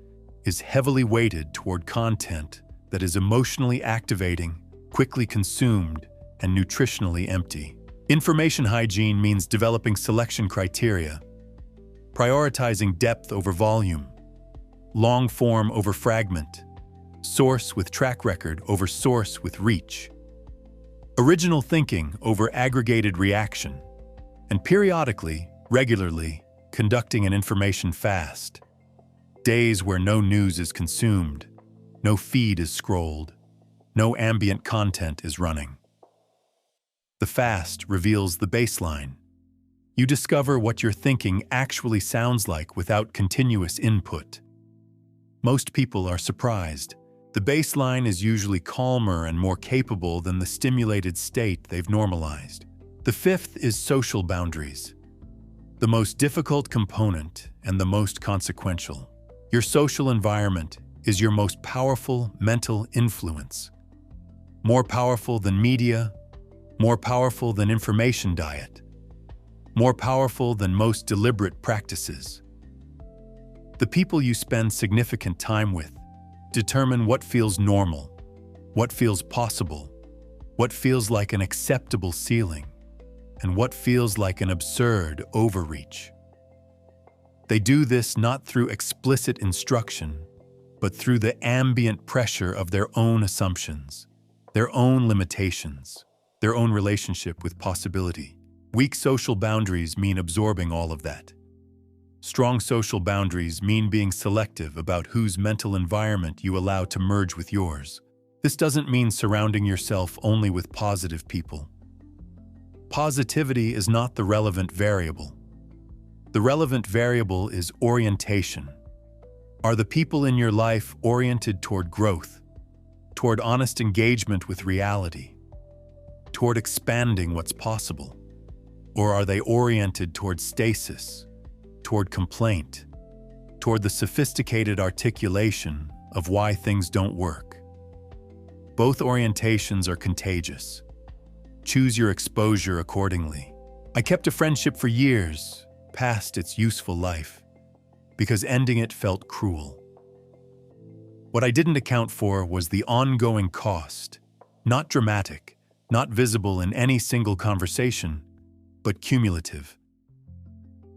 is heavily weighted toward content that is emotionally activating, quickly consumed, and nutritionally empty. Information hygiene means developing selection criteria, prioritizing depth over volume, long form over fragment, source with track record over source with reach, original thinking over aggregated reaction, and periodically, regularly, conducting an information fast. Days where no news is consumed, no feed is scrolled, no ambient content is running. The fast reveals the baseline. You discover what your thinking actually sounds like without continuous input. Most people are surprised. The baseline is usually calmer and more capable than the stimulated state they've normalized. The 5th is social boundaries. The most difficult component and the most consequential. Your social environment is your most powerful mental influence. More powerful than media, more powerful than information diet, more powerful than most deliberate practices. The people you spend significant time with determine what feels normal, what feels possible, what feels like an acceptable ceiling, and what feels like an absurd overreach. They do this not through explicit instruction, but through the ambient pressure of their own assumptions, their own limitations, their own relationship with possibility. Weak social boundaries mean absorbing all of that. Strong social boundaries mean being selective about whose mental environment you allow to merge with yours. This doesn't mean surrounding yourself only with positive people. Positivity is not the relevant variable. The relevant variable is orientation. Are the people in your life oriented toward growth, toward honest engagement with reality, toward expanding what's possible? Or are they oriented toward stasis, toward complaint, toward the sophisticated articulation of why things don't work? Both orientations are contagious. Choose your exposure accordingly. I kept a friendship for years, past its useful life, because ending it felt cruel. What I didn't account for was the ongoing cost, not dramatic, not visible in any single conversation, but cumulative.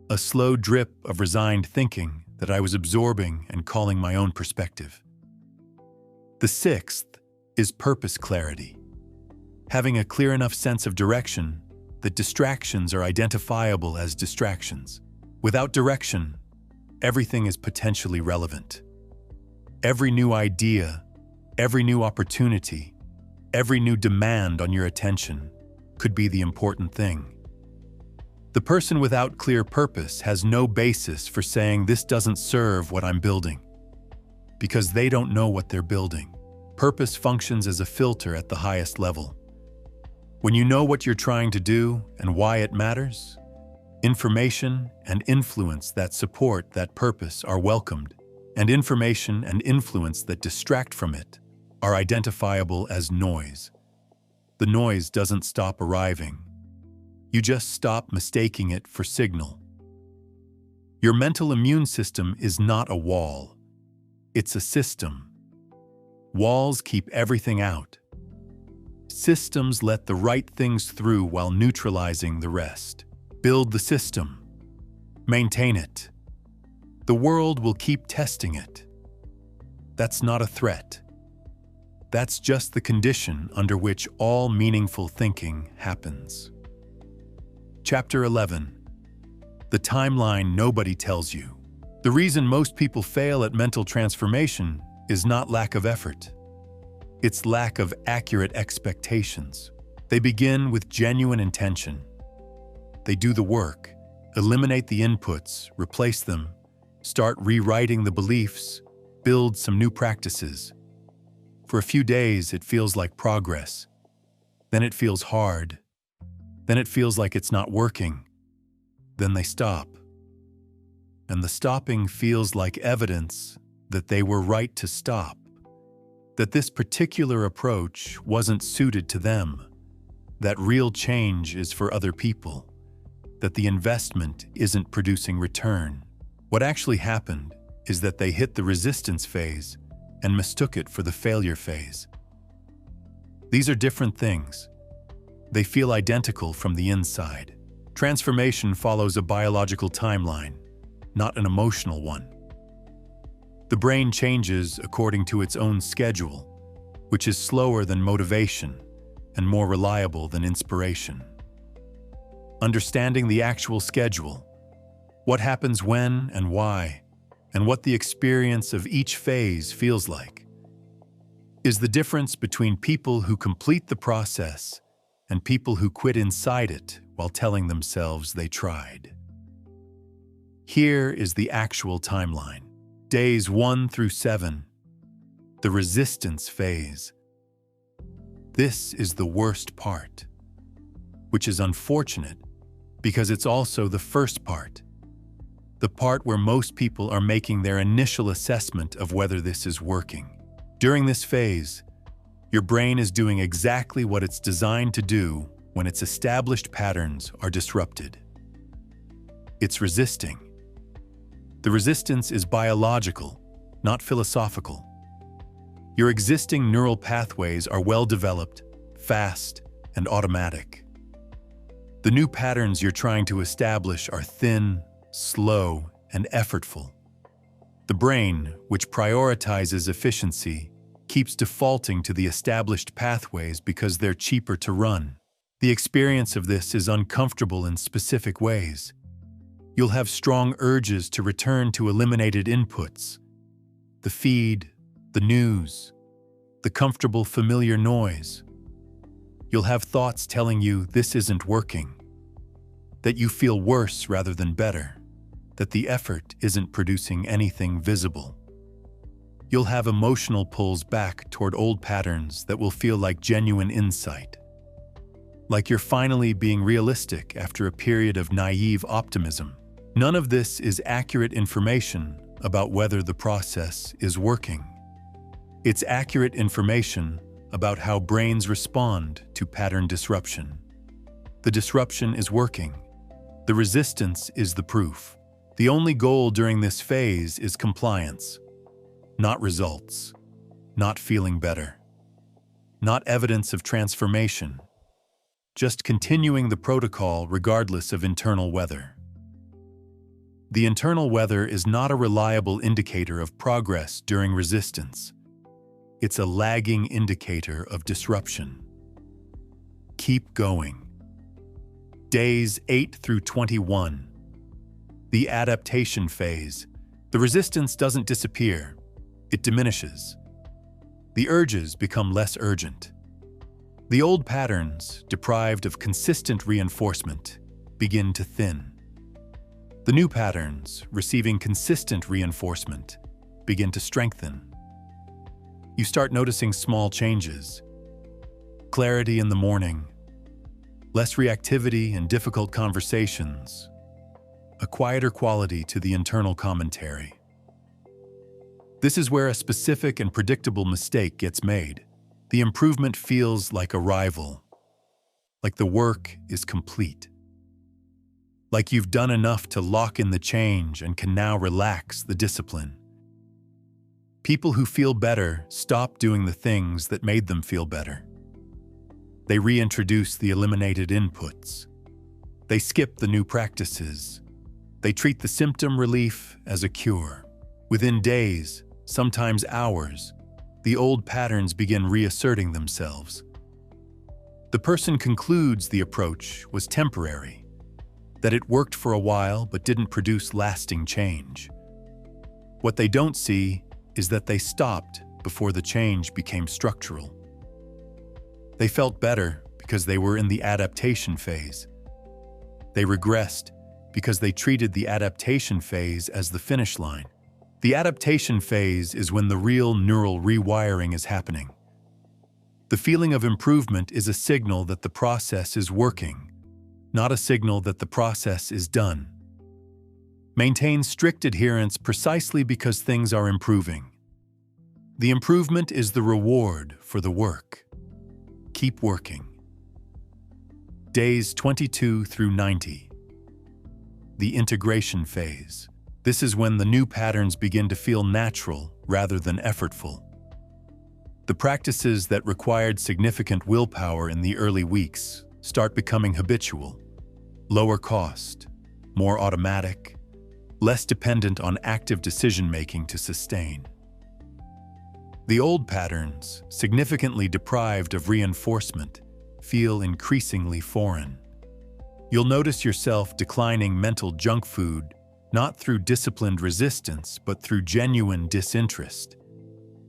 A slow drip of resigned thinking that I was absorbing and calling my own perspective. The sixth is purpose clarity. Having a clear enough sense of direction that distractions are identifiable as distractions. Without direction, everything is potentially relevant. Every new idea, every new opportunity, every new demand on your attention could be the important thing. The person without clear purpose has no basis for saying this doesn't serve what I'm building, because they don't know what they're building. Purpose functions as a filter at the highest level. When you know what you're trying to do and why it matters, information and influence that support that purpose are welcomed, and information and influence that distract from it are identifiable as noise. The noise doesn't stop arriving. You just stop mistaking it for signal. Your mental immune system is not a wall. It's a system. Walls keep everything out. Systems let the right things through while neutralizing the rest. Build the system. Maintain it. The world will keep testing it. That's not a threat. That's just the condition under which all meaningful thinking happens. Chapter 11. The timeline nobody tells you. The reason most people fail at mental transformation is not lack of effort. It's lack of accurate expectations. They begin with genuine intention. They do the work, eliminate the inputs, replace them, start rewriting the beliefs, build some new practices. For a few days, it feels like progress. Then it feels hard. Then it feels like it's not working. Then they stop. And the stopping feels like evidence that they were right to stop, that this particular approach wasn't suited to them, that real change is for other people, that the investment isn't producing return. What actually happened is that they hit the resistance phase and mistook it for the failure phase. These are different things. They feel identical from the inside. Transformation follows a biological timeline, not an emotional one. The brain changes according to its own schedule, which is slower than motivation and more reliable than inspiration. Understanding the actual schedule, what happens when and why, and what the experience of each phase feels like, is the difference between people who complete the process and people who quit inside it while telling themselves they tried. Here is the actual timeline. Days 1 through 7, the resistance phase. This is the worst part, which is unfortunate because it's also the first part, the part where most people are making their initial assessment of whether this is working. During this phase, your brain is doing exactly what it's designed to do when its established patterns are disrupted. It's resisting. The resistance is biological, not philosophical. Your existing neural pathways are well developed, fast, and automatic. The new patterns you're trying to establish are thin, slow, and effortful. The brain, which prioritizes efficiency, keeps defaulting to the established pathways because they're cheaper to run. The experience of this is uncomfortable in specific ways. You'll have strong urges to return to eliminated inputs, the feed, the news, the comfortable familiar noise. You'll have thoughts telling you this isn't working, that you feel worse rather than better, that the effort isn't producing anything visible. You'll have emotional pulls back toward old patterns that will feel like genuine insight, like you're finally being realistic after a period of naive optimism. None of this is accurate information about whether the process is working. It's accurate information about how brains respond to pattern disruption. The disruption is working. The resistance is the proof. The only goal during this phase is compliance, not results, not feeling better, not evidence of transformation, just continuing the protocol regardless of internal weather. The internal weather is not a reliable indicator of progress during resistance. It's a lagging indicator of disruption. Keep going. Days 8 through 21. The adaptation phase. The resistance doesn't disappear. It diminishes. The urges become less urgent. The old patterns, deprived of consistent reinforcement, begin to thin. The new patterns, receiving consistent reinforcement, begin to strengthen. You start noticing small changes. Clarity in the morning, less reactivity in difficult conversations, a quieter quality to the internal commentary. This is where a specific and predictable mistake gets made. The improvement feels like arrival, like the work is complete, like you've done enough to lock in the change and can now relax the discipline. People who feel better stop doing the things that made them feel better. They reintroduce the eliminated inputs. They skip the new practices. They treat the symptom relief as a cure. Within days, sometimes hours, the old patterns begin reasserting themselves. The person concludes the approach was temporary, that it worked for a while but didn't produce lasting change. What they don't see is that they stopped before the change became structural. They felt better because they were in the adaptation phase. They regressed because they treated the adaptation phase as the finish line. The adaptation phase is when the real neural rewiring is happening. The feeling of improvement is a signal that the process is working, not a signal that the process is done. Maintain strict adherence precisely because things are improving. The improvement is the reward for the work. Keep working. Days 22 through 90. The integration phase. This is when the new patterns begin to feel natural rather than effortful. The practices that required significant willpower in the early weeks start becoming habitual, lower cost, more automatic, less dependent on active decision-making to sustain. The old patterns, significantly deprived of reinforcement, feel increasingly foreign. You'll notice yourself declining mental junk food, not through disciplined resistance, but through genuine disinterest.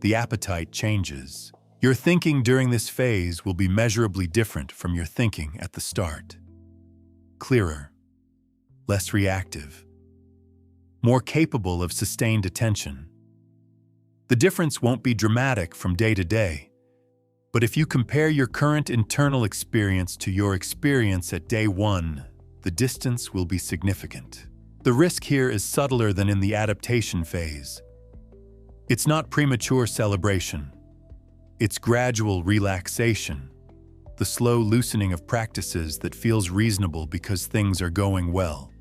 The appetite changes. Your thinking during this phase will be measurably different from your thinking at the start. Clearer, less reactive, more capable of sustained attention. The difference won't be dramatic from day to day, but if you compare your current internal experience to your experience at day 1, the distance will be significant. The risk here is subtler than in the adaptation phase. It's not premature celebration. It's gradual relaxation, the slow loosening of practices that feels reasonable because things are going well.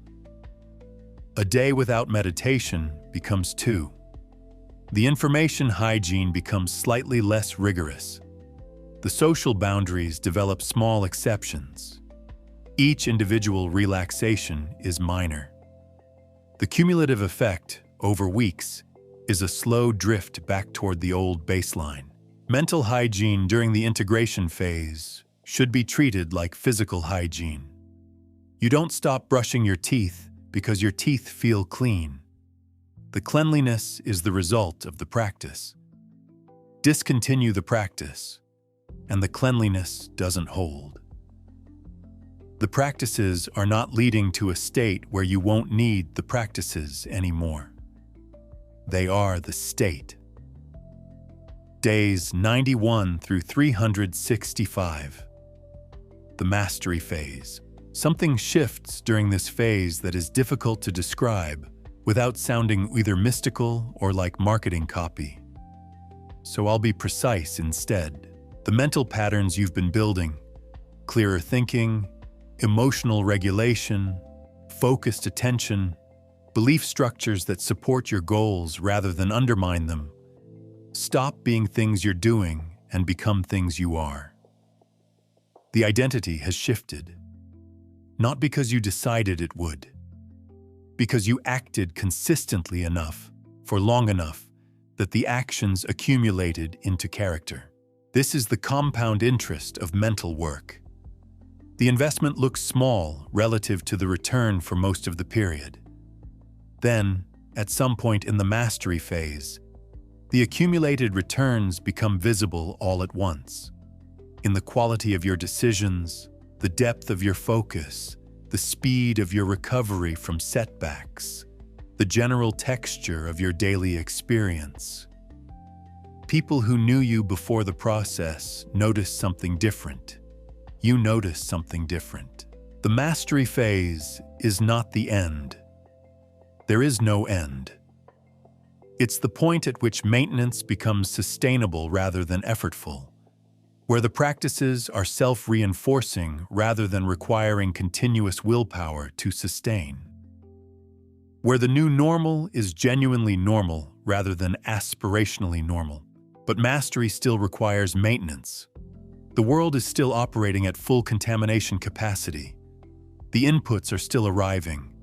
A day without meditation becomes 2. The information hygiene becomes slightly less rigorous. The social boundaries develop small exceptions. Each individual relaxation is minor. The cumulative effect, over weeks, is a slow drift back toward the old baseline. Mental hygiene during the integration phase should be treated like physical hygiene. You don't stop brushing your teeth because your teeth feel clean. The cleanliness is the result of the practice. Discontinue the practice, and the cleanliness doesn't hold. The practices are not leading to a state where you won't need the practices anymore. They are the state. Days 91 through 365. The mastery phase. Something shifts during this phase that is difficult to describe without sounding either mystical or like marketing copy. So I'll be precise instead. The mental patterns you've been building, clearer thinking, emotional regulation, focused attention, belief structures that support your goals rather than undermine them, stop being things you're doing and become things you are. The identity has shifted, not because you decided it would, because you acted consistently enough for long enough that the actions accumulated into character. This is the compound interest of mental work. The investment looks small relative to the return for most of the period. Then, at some point in the mastery phase, the accumulated returns become visible all at once. In the quality of your decisions, the depth of your focus, the speed of your recovery from setbacks, the general texture of your daily experience. People who knew you before the process noticed something different. You notice something different. The mastery phase is not the end. There is no end. It's the point at which maintenance becomes sustainable rather than effortful, where the practices are self-reinforcing rather than requiring continuous willpower to sustain, where the new normal is genuinely normal rather than aspirationally normal. But mastery still requires maintenance. The world is still operating at full contamination capacity. The inputs are still arriving.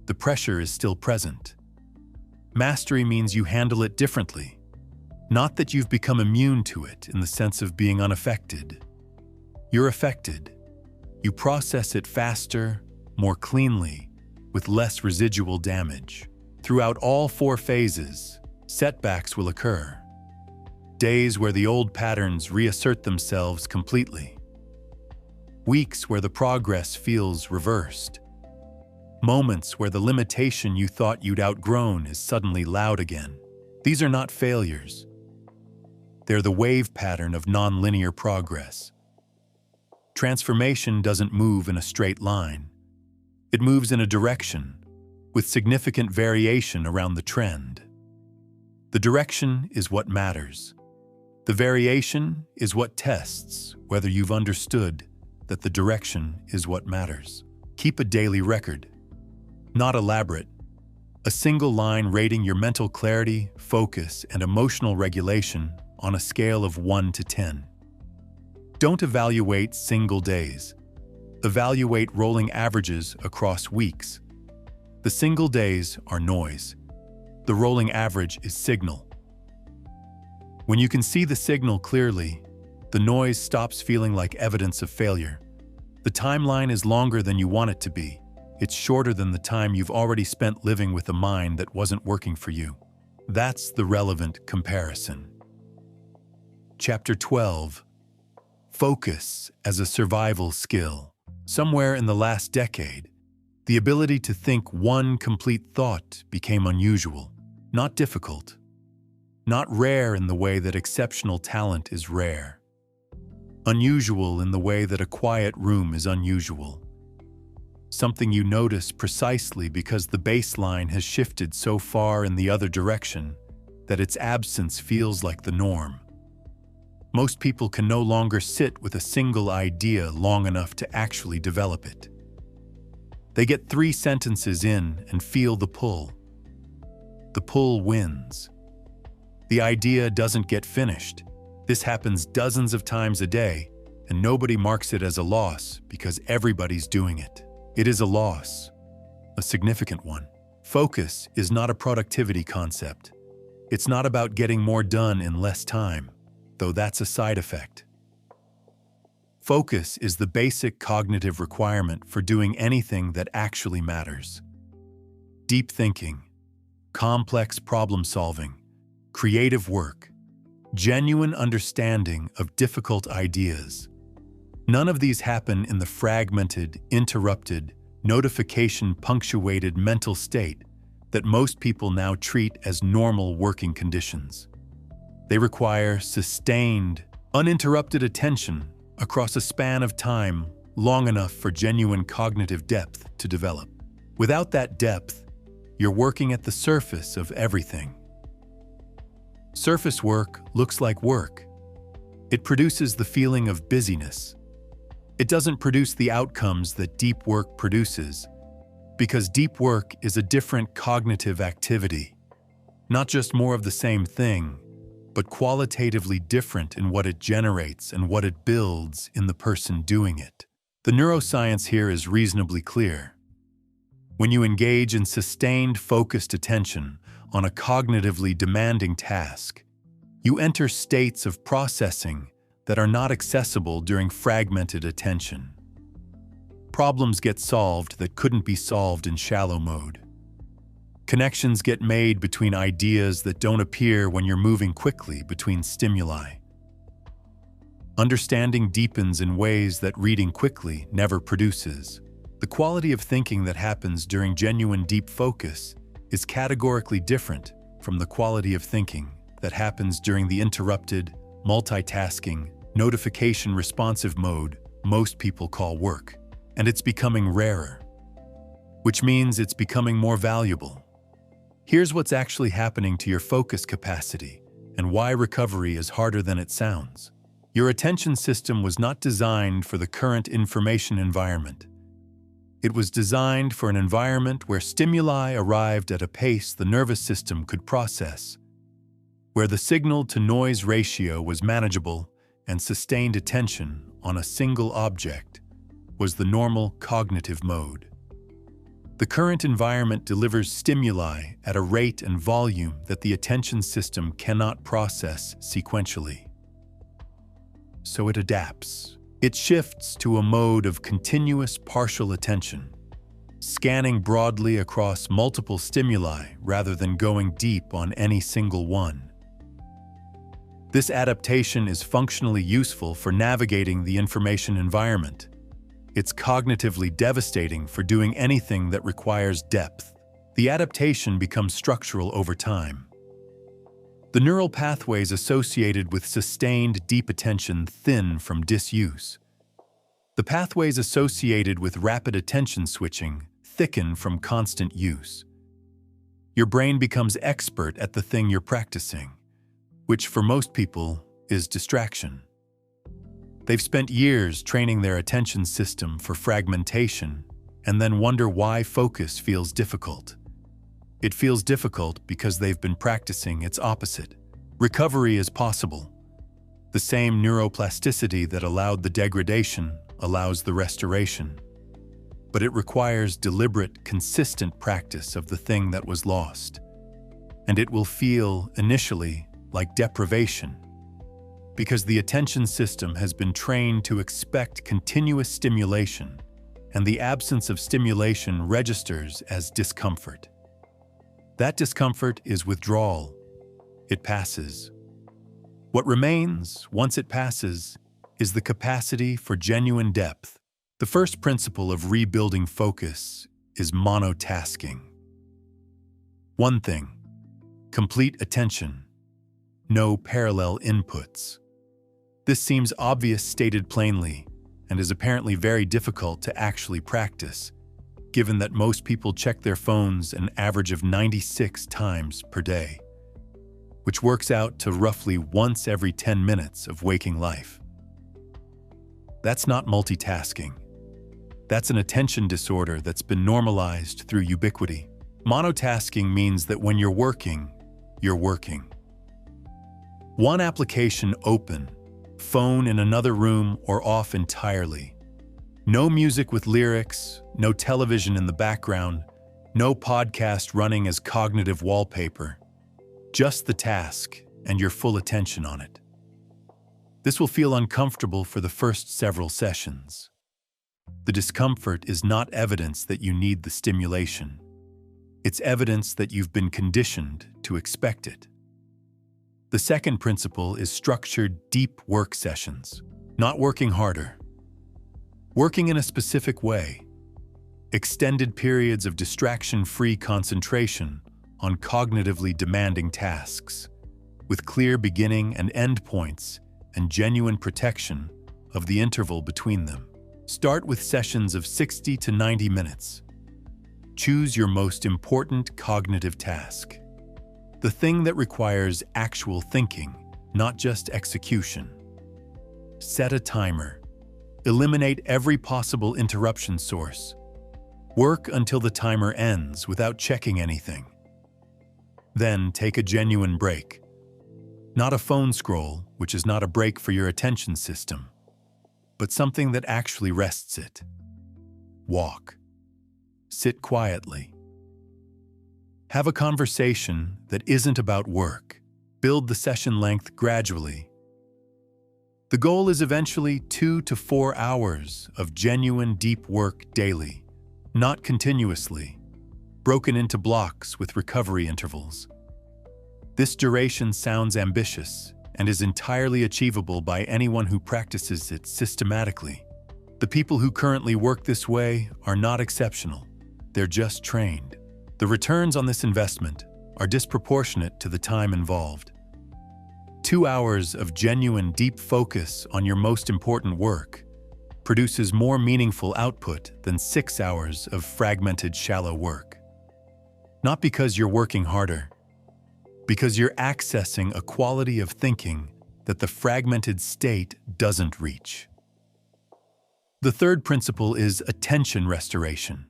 The pressure is still present. Mastery means you handle it differently. Not that you've become immune to it in the sense of being unaffected. You're affected. You process it faster, more cleanly, with less residual damage. Throughout all 4 phases, setbacks will occur. Days where the old patterns reassert themselves completely. Weeks where the progress feels reversed. Moments where the limitation you thought you'd outgrown is suddenly loud again. These are not failures. They're the wave pattern of nonlinear progress. Transformation doesn't move in a straight line. It moves in a direction, with significant variation around the trend. The direction is what matters. The variation is what tests whether you've understood that the direction is what matters. Keep a daily record. Not elaborate. A single line rating your mental clarity, focus, and emotional regulation on a scale of 1 to 10. Don't evaluate single days. Evaluate rolling averages across weeks. The single days are noise. The rolling average is signal. When you can see the signal clearly, the noise stops feeling like evidence of failure. The timeline is longer than you want it to be. It's shorter than the time you've already spent living with a mind that wasn't working for you. That's the relevant comparison. Chapter 12. Focus as a survival skill. Somewhere in the last decade, the ability to think one complete thought became unusual, not difficult. Not rare in the way that exceptional talent is rare. Unusual in the way that a quiet room is unusual. Something you notice precisely because the baseline has shifted so far in the other direction that its absence feels like the norm. Most people can no longer sit with a single idea long enough to actually develop it. They get 3 sentences in and feel the pull. The pull wins. The idea doesn't get finished. This happens dozens of times a day, and nobody marks it as a loss because everybody's doing it. It is a loss, a significant one. Focus is not a productivity concept. It's not about getting more done in less time, though that's a side effect. Focus is the basic cognitive requirement for doing anything that actually matters. Deep thinking, complex problem solving, creative work, genuine understanding of difficult ideas. None of these happen in the fragmented, interrupted, notification-punctuated mental state that most people now treat as normal working conditions. They require sustained, uninterrupted attention across a span of time long enough for genuine cognitive depth to develop. Without that depth, you're working at the surface of everything. Surface work looks like work. It produces the feeling of busyness. It doesn't produce the outcomes that deep work produces, because deep work is a different cognitive activity, not just more of the same thing, but qualitatively different in what it generates and what it builds in the person doing it. The neuroscience here is reasonably clear. When you engage in sustained, focused attention on a cognitively demanding task, you enter states of processing that are not accessible during fragmented attention. Problems get solved that couldn't be solved in shallow mode. Connections get made between ideas that don't appear when you're moving quickly between stimuli. Understanding deepens in ways that reading quickly never produces. The quality of thinking that happens during genuine deep focus is categorically different from the quality of thinking that happens during the interrupted, multitasking, notification-responsive mode most people call work. And it's becoming rarer, which means it's becoming more valuable. Here's what's actually happening to your focus capacity and why recovery is harder than it sounds. Your attention system was not designed for the current information environment. It was designed for an environment where stimuli arrived at a pace the nervous system could process, where the signal-to-noise ratio was manageable and sustained attention on a single object was the normal cognitive mode. The current environment delivers stimuli at a rate and volume that the attention system cannot process sequentially. So it adapts. It shifts to a mode of continuous partial attention, scanning broadly across multiple stimuli rather than going deep on any single one. This adaptation is functionally useful for navigating the information environment. It's cognitively devastating for doing anything that requires depth. The adaptation becomes structural over time. The neural pathways associated with sustained deep attention thin from disuse. The pathways associated with rapid attention switching thicken from constant use. Your brain becomes expert at the thing you're practicing, which for most people is distraction. They've spent years training their attention system for fragmentation and then wonder why focus feels difficult. It feels difficult because they've been practicing its opposite. Recovery is possible. The same neuroplasticity that allowed the degradation allows the restoration. But it requires deliberate, consistent practice of the thing that was lost. And it will feel, initially, like deprivation, because the attention system has been trained to expect continuous stimulation, and the absence of stimulation registers as discomfort. That discomfort is withdrawal. It passes. What remains, once it passes, is the capacity for genuine depth. The first principle of rebuilding focus is monotasking. One thing, complete attention, no parallel inputs. This seems obvious stated plainly, and is apparently very difficult to actually practice, given that most people check their phones an average of 96 times per day, which works out to roughly once every 10 minutes of waking life. That's not multitasking. That's an attention disorder that's been normalized through ubiquity. Monotasking means that when you're working, you're working. One application open, phone in another room or off entirely. No music with lyrics, no television in the background, no podcast running as cognitive wallpaper. Just the task and your full attention on it. This will feel uncomfortable for the first several sessions. The discomfort is not evidence that you need the stimulation. It's evidence that you've been conditioned to expect it. The second principle is structured deep work sessions, not working harder. Working in a specific way. Extended periods of distraction-free concentration on cognitively demanding tasks, with clear beginning and end points and genuine protection of the interval between them. Start with sessions of 60 to 90 minutes. Choose your most important cognitive task. The thing that requires actual thinking, not just execution. set a timer. Eliminate every possible interruption source. Work until the timer ends without checking anything. Then take a genuine break. Not a phone scroll, which is not a break for your attention system, but something that actually rests it. Walk. Sit quietly. Have a conversation that isn't about work. Build the session length gradually. The goal is eventually 2 to 4 hours of genuine deep work daily, not continuously, broken into blocks with recovery intervals. This duration sounds ambitious and is entirely achievable by anyone who practices it systematically. The people who currently work this way are not exceptional. They're just trained. The returns on this investment are disproportionate to the time involved. 2 hours of genuine deep focus on your most important work produces more meaningful output than 6 hours of fragmented, shallow work. Not because you're working harder, because you're accessing a quality of thinking that the fragmented state doesn't reach. The third principle is attention restoration.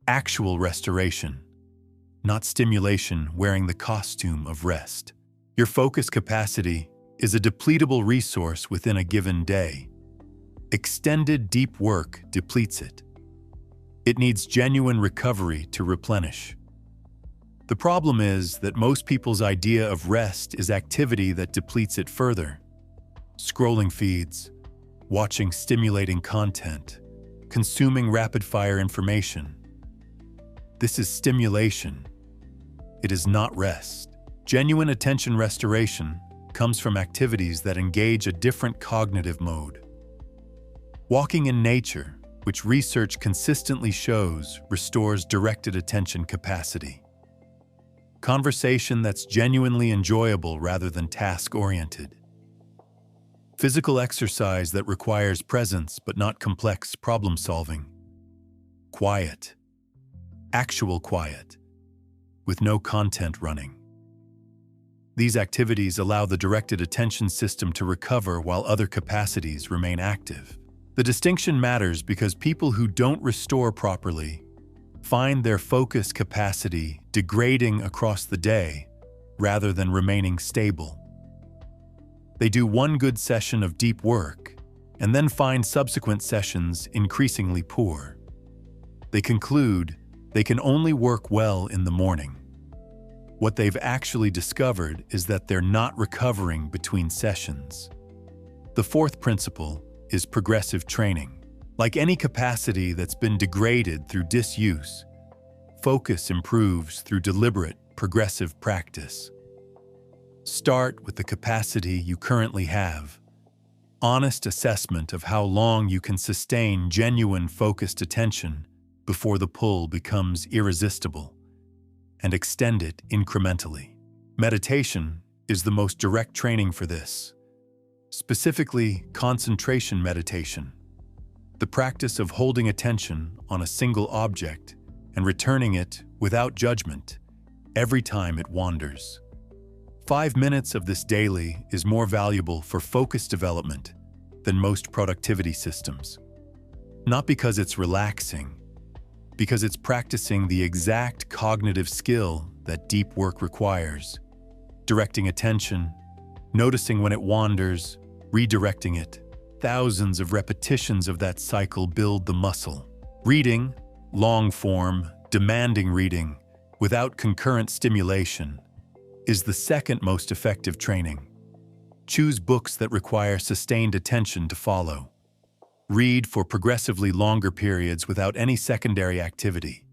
Actual restoration, not stimulation wearing the costume of rest. Your focus capacity is a depletable resource within a given day. Extended deep work depletes it. It needs genuine recovery to replenish. The problem is that most people's idea of rest is activity that depletes it further. Scrolling feeds, watching stimulating content, consuming rapid-fire information. This is stimulation. It is not rest. Genuine attention restoration comes from activities that engage a different cognitive mode. Walking in nature, which research consistently shows restores directed attention capacity. Conversation that's genuinely enjoyable rather than task-oriented. Physical exercise that requires presence but not complex problem-solving. Quiet. Actual quiet, with no content running. These activities allow the directed attention system to recover while other capacities remain active. The distinction matters because people who don't restore properly find their focus capacity degrading across the day rather than remaining stable. They do one good session of deep work and then find subsequent sessions increasingly poor. They conclude they can only work well in the morning. What they've actually discovered is that they're not recovering between sessions. The fourth principle is progressive training. Like any capacity that's been degraded through disuse, focus improves through deliberate, progressive practice. Start with the capacity you currently have. Honest assessment of how long you can sustain genuine focused attention before the pull becomes irresistible, and extend it incrementally. Meditation is the most direct training for this. Specifically, concentration meditation, the practice of holding attention on a single object and returning it without judgment every time it wanders. 5 minutes of this daily is more valuable for focus development than most productivity systems. Not because it's relaxing, because it's practicing the exact cognitive skill that deep work requires. Directing attention, noticing when it wanders, redirecting it. Thousands of repetitions of that cycle build the muscle. Reading, long form, demanding reading, without concurrent stimulation, is the second most effective training. Choose books that require sustained attention to follow. Read for progressively longer periods without any secondary activity.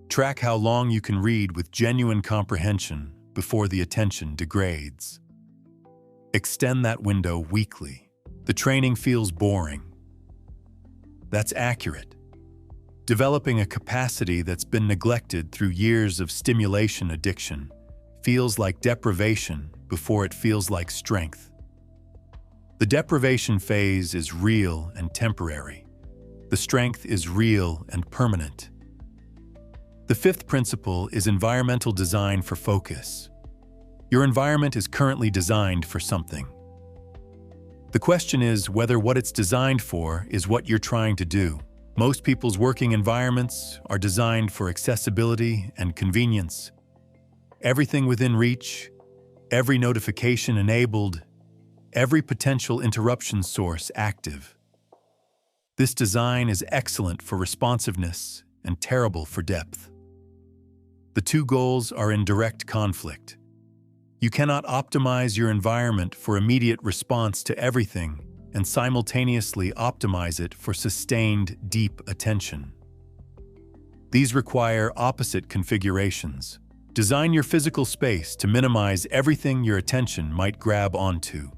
Track how long you can read with genuine comprehension before the attention degrades. Extend that window weekly. The training feels boring. That's accurate. Developing a capacity that's been neglected through years of stimulation addiction feels like deprivation before it feels like strength. The deprivation phase is real and temporary. The strength is real and permanent. The fifth principle is environmental design for focus. Your environment is currently designed for something. The question is whether what it's designed for is what you're trying to do. Most people's working environments are designed for accessibility and convenience. Everything within reach, every notification enabled, every potential interruption source active. This design is excellent for responsiveness and terrible for depth. The two goals are in direct conflict. You cannot optimize your environment for immediate response to everything and simultaneously optimize it for sustained, deep attention. These require opposite configurations. Design your physical space to minimize everything your attention might grab onto.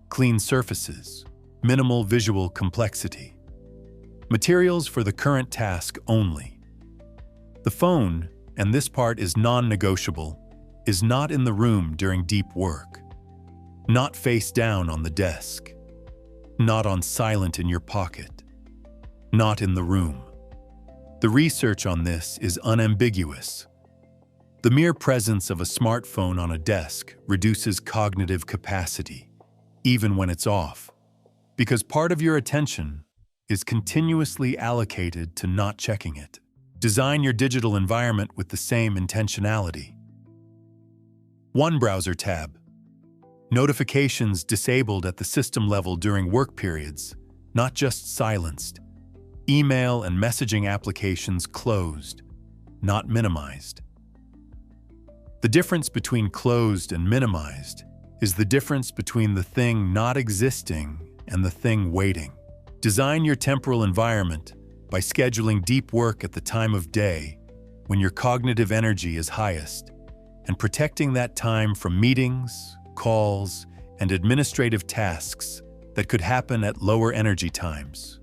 Clean surfaces, minimal visual complexity. Materials for the current task only. The phone, and this part is non-negotiable, is not in the room during deep work. Not face down on the desk. Not on silent in your pocket. Not in the room. The research on this is unambiguous. The mere presence of a smartphone on a desk reduces cognitive capacity, even when it's off, because part of your attention is continuously allocated to not checking it. Design your digital environment with the same intentionality. One browser tab. Notifications disabled at the system level during work periods, not just silenced. Email and messaging applications closed, not minimized. The difference between closed and minimized is the difference between the thing not existing and the thing waiting. Design your temporal environment by scheduling deep work at the time of day when your cognitive energy is highest, and protecting that time from meetings, calls, and administrative tasks that could happen at lower energy times.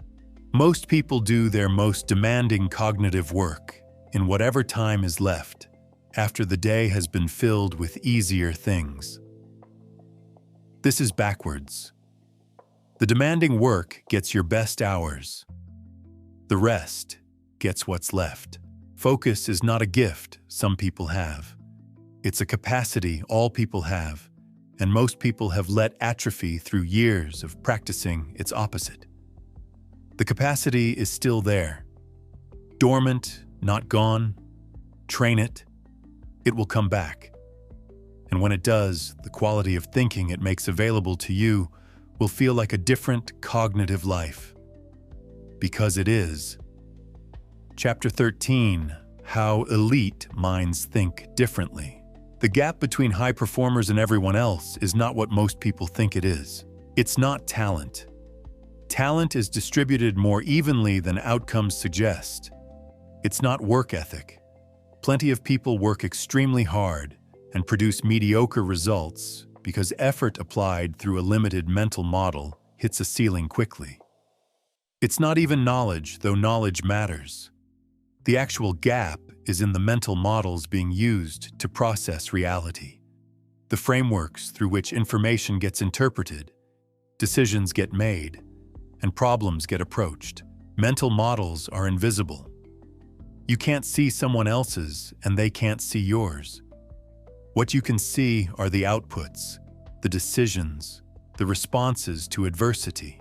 Most people do their most demanding cognitive work in whatever time is left after the day has been filled with easier things. This is backwards. The demanding work gets your best hours. The rest gets what's left. Focus is not a gift some people have. It's a capacity all people have, and most people have let atrophy through years of practicing its opposite. The capacity is still there. Dormant, not gone. Train it. It will come back. And when it does, the quality of thinking it makes available to you will feel like a different cognitive life. Because it is. Chapter 13, How Elite Minds Think Differently. The gap between high performers and everyone else is not what most people think it is. It's not talent. Talent is distributed more evenly than outcomes suggest. It's not work ethic. Plenty of people work extremely hard and produce mediocre results because effort applied through a limited mental model hits a ceiling quickly. It's not even knowledge, though knowledge matters. The actual gap is in the mental models being used to process reality. The frameworks through which information gets interpreted, decisions get made, and problems get approached. Mental models are invisible. You can't see someone else's, and they can't see yours. What you can see are the outputs, the decisions, the responses to adversity,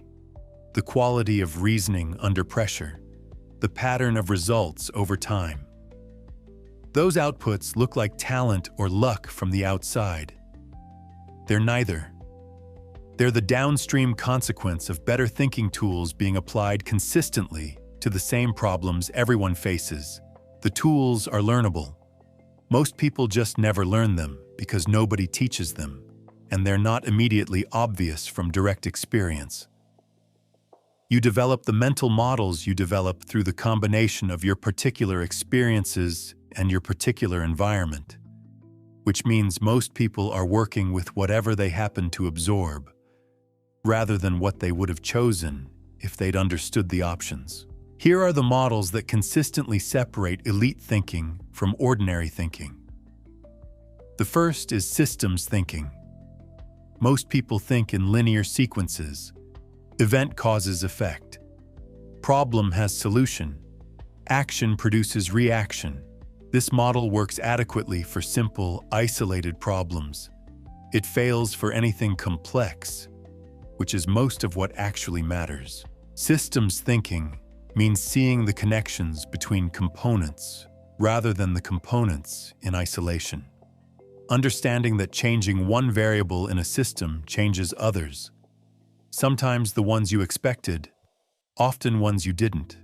the quality of reasoning under pressure, the pattern of results over time. Those outputs look like talent or luck from the outside. They're neither. They're the downstream consequence of better thinking tools being applied consistently to the same problems everyone faces. The tools are learnable. Most people just never learn them because nobody teaches them, and they're not immediately obvious from direct experience. You develop the mental models you develop through the combination of your particular experiences and your particular environment, which means most people are working with whatever they happen to absorb, rather than what they would have chosen if they'd understood the options. Here are the models that consistently separate elite thinking from ordinary thinking. The first is systems thinking. Most people think in linear sequences. Event causes effect. Problem has solution. Action produces reaction. This model works adequately for simple, isolated problems. It fails for anything complex. which is most of what actually matters. Systems thinking means seeing the connections between components rather than the components in isolation. Understanding that changing one variable in a system changes others, sometimes the ones you expected, often ones you didn't.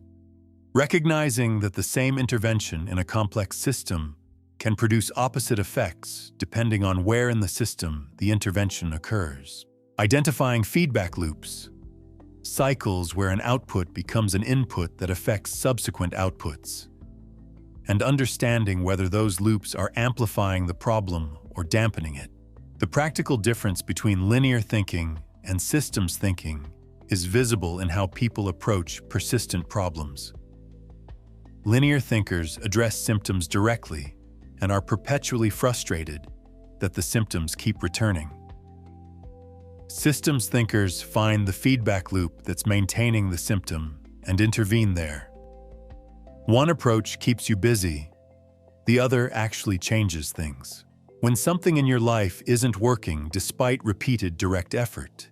Recognizing that the same intervention in a complex system can produce opposite effects depending on where in the system the intervention occurs. Identifying feedback loops, cycles where an output becomes an input that affects subsequent outputs, and understanding whether those loops are amplifying the problem or dampening it. The practical difference between linear thinking and systems thinking is visible in how people approach persistent problems. Linear thinkers address symptoms directly and are perpetually frustrated that the symptoms keep returning. Systems thinkers find the feedback loop that's maintaining the symptom and intervene there. One approach keeps you busy, the other actually changes things. When something in your life isn't working despite repeated direct effort,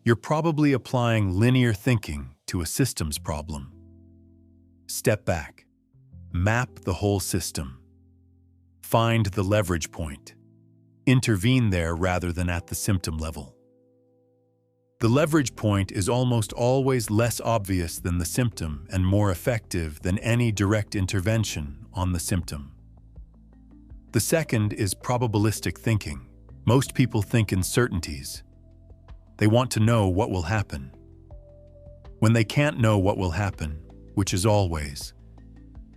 you're probably applying linear thinking to a systems problem. Step back. Map the whole system. Find the leverage point. Intervene there rather than at the symptom level. The leverage point is almost always less obvious than the symptom and more effective than any direct intervention on the symptom. The second is probabilistic thinking. Most people think in certainties. They want to know what will happen. When they can't know what will happen, which is always,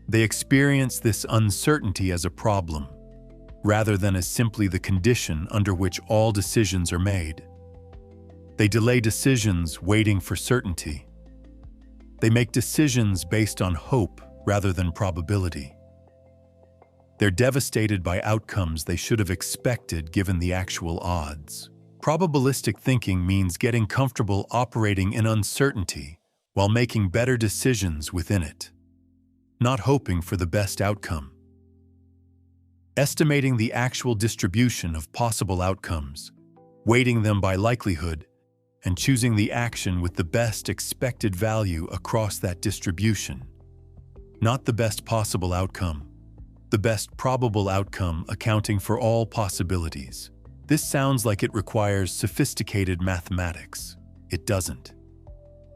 they experience this uncertainty as a problem, rather than as simply the condition under which all decisions are made. They delay decisions waiting for certainty. They make decisions based on hope rather than probability. They're devastated by outcomes they should have expected given the actual odds. Probabilistic thinking means getting comfortable operating in uncertainty while making better decisions within it, not hoping for the best outcome. Estimating the actual distribution of possible outcomes, weighting them by likelihood, and choosing the action with the best expected value across that distribution. Not the best possible outcome, the best probable outcome accounting for all possibilities. This sounds like it requires sophisticated mathematics. It doesn't.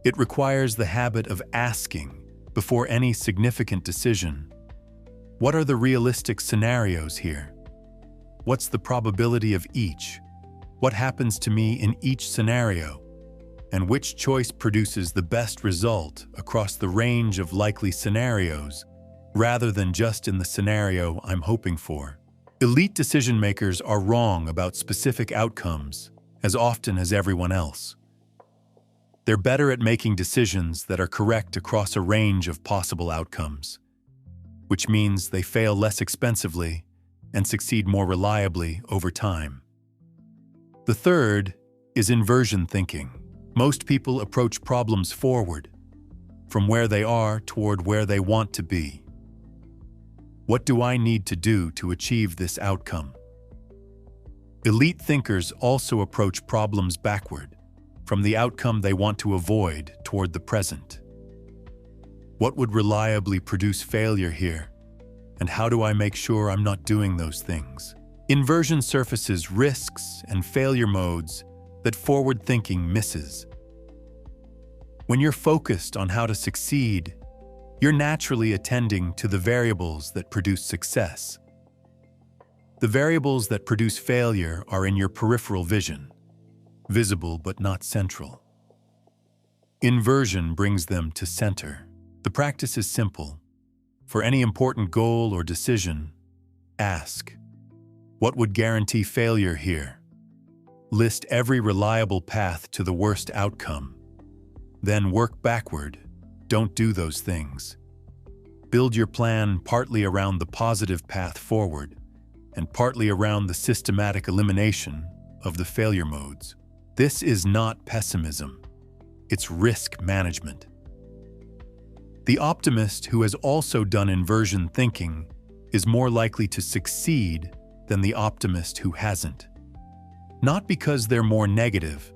It requires the habit of asking, before any significant decision, what are the realistic scenarios here? What's the probability of each? What happens to me in each scenario? And which choice produces the best result across the range of likely scenarios, rather than just in the scenario I'm hoping for? Elite decision makers are wrong about specific outcomes as often as everyone else. They're better at making decisions that are correct across a range of possible outcomes, which means they fail less expensively and succeed more reliably over time. The third is inversion thinking. Most people approach problems forward, from where they are toward where they want to be. What do I need to do to achieve this outcome? Elite thinkers also approach problems backward, from the outcome they want to avoid toward the present. What would reliably produce failure here, and how do I make sure I'm not doing those things? Inversion surfaces risks and failure modes that forward thinking misses. When you're focused on how to succeed, you're naturally attending to the variables that produce success. The variables that produce failure are in your peripheral vision, visible but not central. Inversion brings them to center. The practice is simple. For any important goal or decision, ask, what would guarantee failure here? List every reliable path to the worst outcome. Then work backward. Don't do those things. Build your plan partly around the positive path forward and partly around the systematic elimination of the failure modes. This is not pessimism. It's risk management. The optimist who has also done inversion thinking is more likely to succeed than the optimist who hasn't. Not because they're more negative,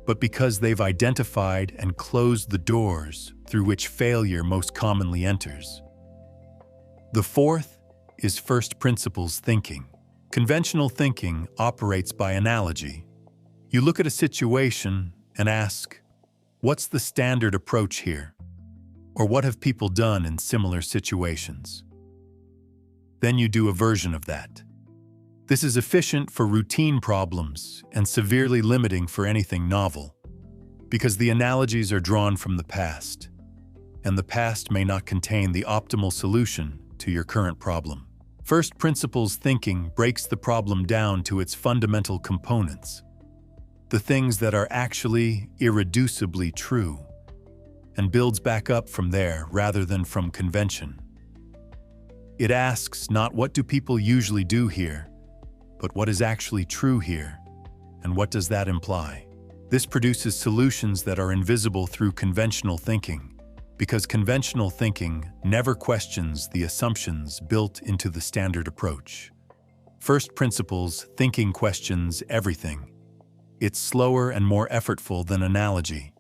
but because they've identified and closed the doors through which failure most commonly enters. The fourth is first principles thinking. Conventional thinking operates by analogy. You look at a situation and ask, what's the standard approach here? Or what have people done in similar situations? Then you do a version of that. This is efficient for routine problems and severely limiting for anything novel, because the analogies are drawn from the past, and the past may not contain the optimal solution to your current problem. First principles thinking breaks the problem down to its fundamental components, the things that are actually irreducibly true, and builds back up from there rather than from convention. It asks not what do people usually do here, but what is actually true here, and what does that imply? This produces solutions that are invisible through conventional thinking, because conventional thinking never questions the assumptions built into the standard approach. First principles thinking questions everything. It's slower and more effortful than analogy.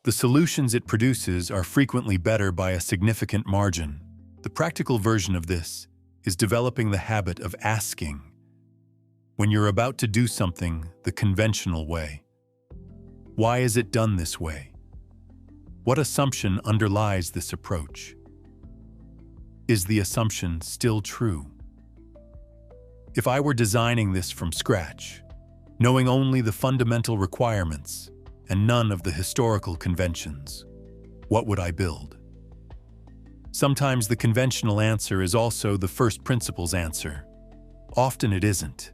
The solutions it produces are frequently better by a significant margin. The practical version of this is developing the habit of asking, when you're about to do something the conventional way, why is it done this way? What assumption underlies this approach? Is the assumption still true? If I were designing this from scratch, knowing only the fundamental requirements and none of the historical conventions, what would I build? Sometimes the conventional answer is also the first principles answer. Often it isn't.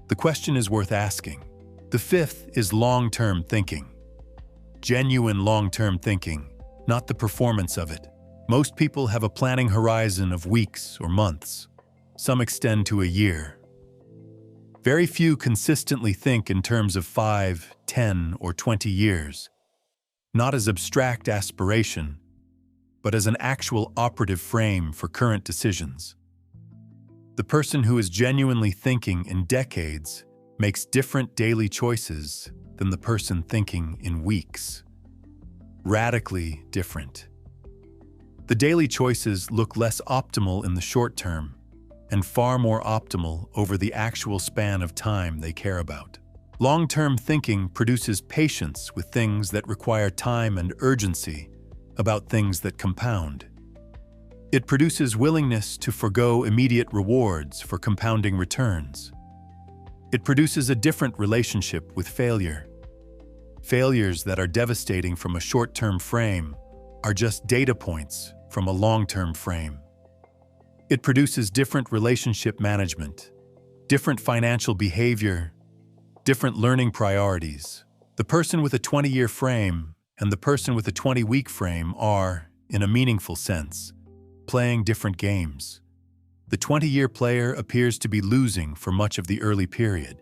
The question is worth asking. The fifth is long-term thinking. Genuine long-term thinking, not the performance of it. Most people have a planning horizon of weeks or months. Some extend to a year. Very few consistently think in terms of 5, 10, or 20 years, not as abstract aspiration, but as an actual operative frame for current decisions. The person who is genuinely thinking in decades makes different daily choices than the person thinking in weeks. Radically different. The daily choices look less optimal in the short term and far more optimal over the actual span of time they care about. Long-term thinking produces patience with things that require time and urgency about things that compound. It produces willingness to forego immediate rewards for compounding returns. It produces a different relationship with failure. Failures that are devastating from a short-term frame are just data points from a long-term frame. It produces different relationship management, different financial behavior, different learning priorities. The person with a 20-year frame and the person with a 20-week frame are, in a meaningful sense, playing different games. The 20-year player appears to be losing for much of the early period.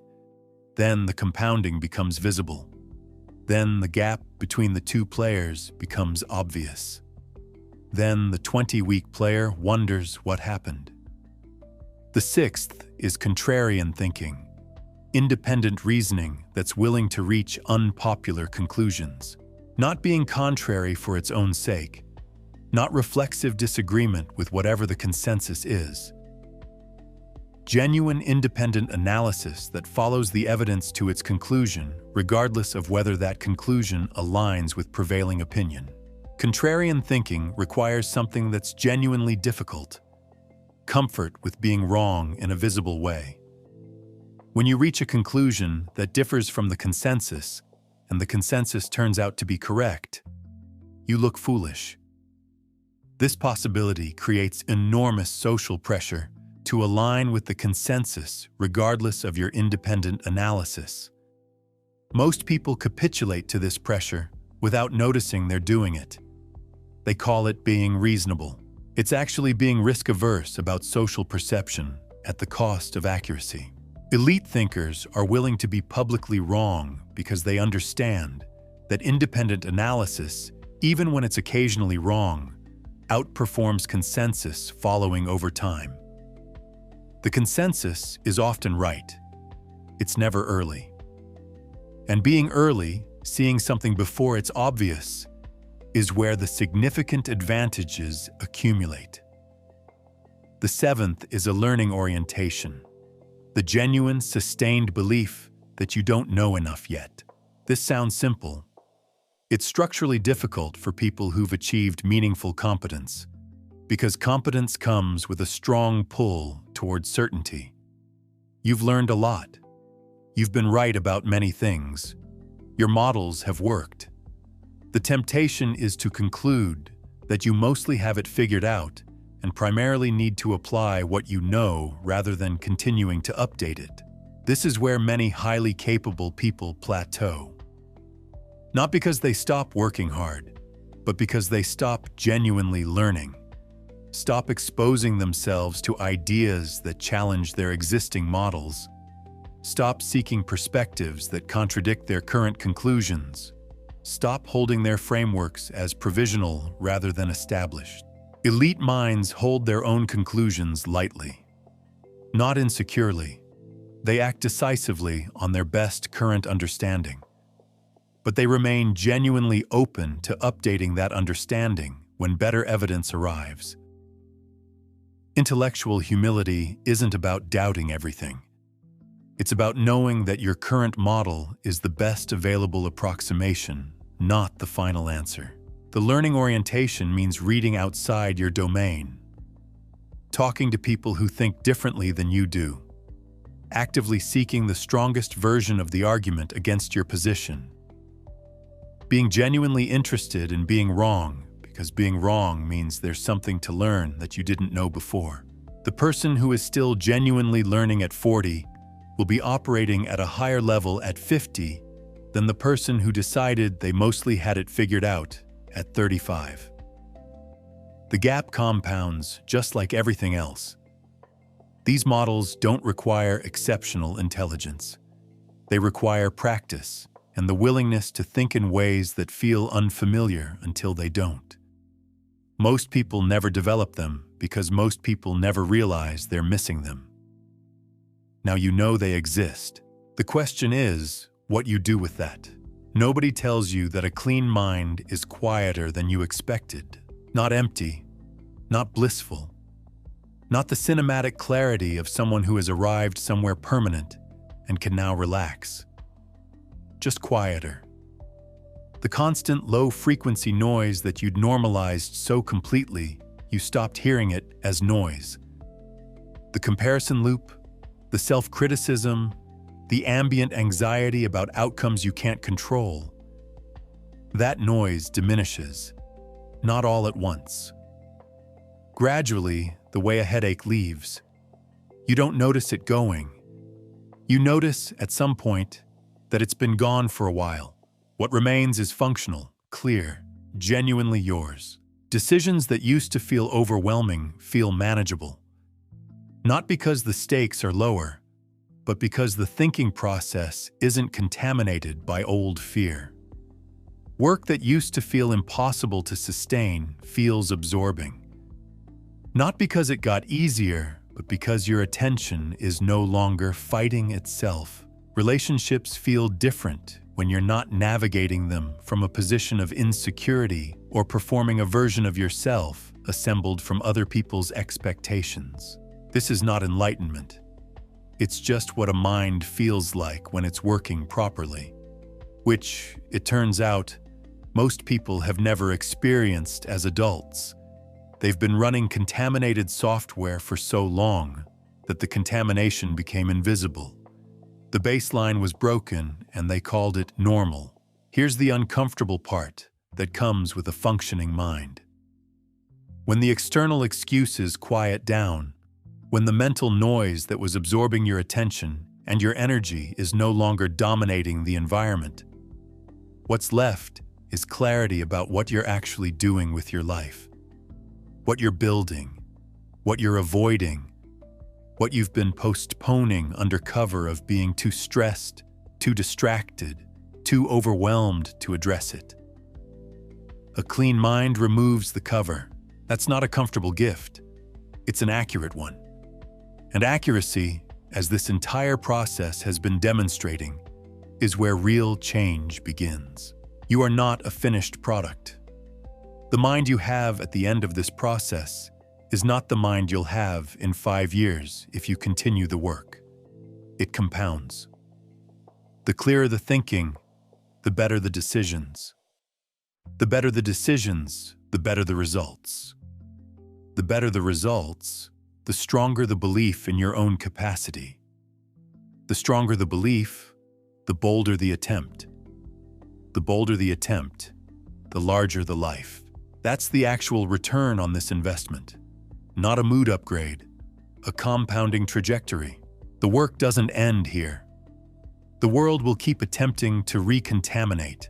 Then the compounding becomes visible. Then the gap between the two players becomes obvious. Then the 20-week player wonders what happened. The sixth is contrarian thinking, independent reasoning that's willing to reach unpopular conclusions, not being contrary for its own sake, not reflexive disagreement with whatever the consensus is. Genuine independent analysis that follows the evidence to its conclusion, regardless of whether that conclusion aligns with prevailing opinion. Contrarian thinking requires something that's genuinely difficult: comfort with being wrong in a visible way. When you reach a conclusion that differs from the consensus, and the consensus turns out to be correct, you look foolish. This possibility creates enormous social pressure to align with the consensus regardless of your independent analysis. Most people capitulate to this pressure without noticing they're doing it. They call it being reasonable. It's actually being risk-averse about social perception at the cost of accuracy. Elite thinkers are willing to be publicly wrong because they understand that independent analysis, even when it's occasionally wrong, outperforms consensus following over time. The consensus is often right. It's never early. And being early, seeing something before it's obvious, is where the significant advantages accumulate. The seventh is a learning orientation, the genuine, sustained belief that you don't know enough yet. This sounds simple. It's structurally difficult for people who've achieved meaningful competence, because competence comes with a strong pull towards certainty. You've learned a lot. You've been right about many things. Your models have worked. The temptation is to conclude that you mostly have it figured out and primarily need to apply what you know rather than continuing to update it. This is where many highly capable people plateau. Not because they stop working hard, but because they stop genuinely learning. Stop exposing themselves to ideas that challenge their existing models. Stop seeking perspectives that contradict their current conclusions. Stop holding their frameworks as provisional rather than established. Elite minds hold their own conclusions lightly, not insecurely. They act decisively on their best current understanding. But they remain genuinely open to updating that understanding when better evidence arrives. Intellectual humility isn't about doubting everything. It's about knowing that your current model is the best available approximation, not the final answer. The learning orientation means reading outside your domain, talking to people who think differently than you do, actively seeking the strongest version of the argument against your position, being genuinely interested in being wrong, because being wrong means there's something to learn that you didn't know before. The person who is still genuinely learning at 40 will be operating at a higher level at 50 than the person who decided they mostly had it figured out at 35. The gap compounds just like everything else. These models don't require exceptional intelligence. They require practice and the willingness to think in ways that feel unfamiliar until they don't. Most people never develop them because most people never realize they're missing them. Now you know they exist. The question is what you do with that. Nobody tells you that a clean mind is quieter than you expected, not empty, not blissful, not the cinematic clarity of someone who has arrived somewhere permanent and can now relax. Just quieter. The constant low-frequency noise that you'd normalized so completely, you stopped hearing it as noise. The comparison loop, the self-criticism, the ambient anxiety about outcomes you can't control. That noise diminishes, not all at once. Gradually, the way a headache leaves. You don't notice it going. You notice, at some point, that it's been gone for a while. What remains is functional, clear, genuinely yours. Decisions that used to feel overwhelming feel manageable. Not because the stakes are lower, but because the thinking process isn't contaminated by old fear. Work that used to feel impossible to sustain feels absorbing. Not because it got easier, but because your attention is no longer fighting itself. Relationships feel different when you're not navigating them from a position of insecurity or performing a version of yourself assembled from other people's expectations. This is not enlightenment. It's just what a mind feels like when it's working properly, which, it turns out, most people have never experienced as adults. They've been running contaminated software for so long that the contamination became invisible. The baseline was broken and they called it normal. Here's the uncomfortable part that comes with a functioning mind. When the external excuses quiet down, when the mental noise that was absorbing your attention and your energy is no longer dominating the environment, what's left is clarity about what you're actually doing with your life. What you're building, what you're avoiding, what you've been postponing under cover of being too stressed, too distracted, too overwhelmed to address it. A clean mind removes the cover. That's not a comfortable gift. It's an accurate one. And accuracy, as this entire process has been demonstrating, is where real change begins. You are not a finished product. The mind you have at the end of this process is not the mind you'll have in 5 years if you continue the work. It compounds. The clearer the thinking, the better the decisions. The better the decisions, the better the results. The better the results, the stronger the belief in your own capacity. The stronger the belief, the bolder the attempt. The bolder the attempt, the larger the life. That's the actual return on this investment. Not a mood upgrade, a compounding trajectory. The work doesn't end here. The world will keep attempting to recontaminate.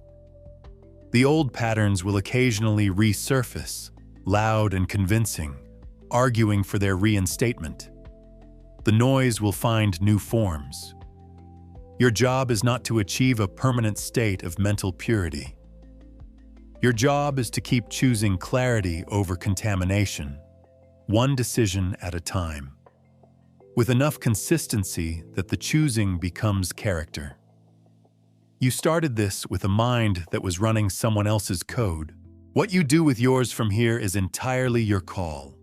The old patterns will occasionally resurface, loud and convincing, arguing for their reinstatement. The noise will find new forms. Your job is not to achieve a permanent state of mental purity. Your job is to keep choosing clarity over contamination, one decision at a time, with enough consistency that the choosing becomes character. You started this with a mind that was running someone else's code. What you do with yours from here is entirely your call.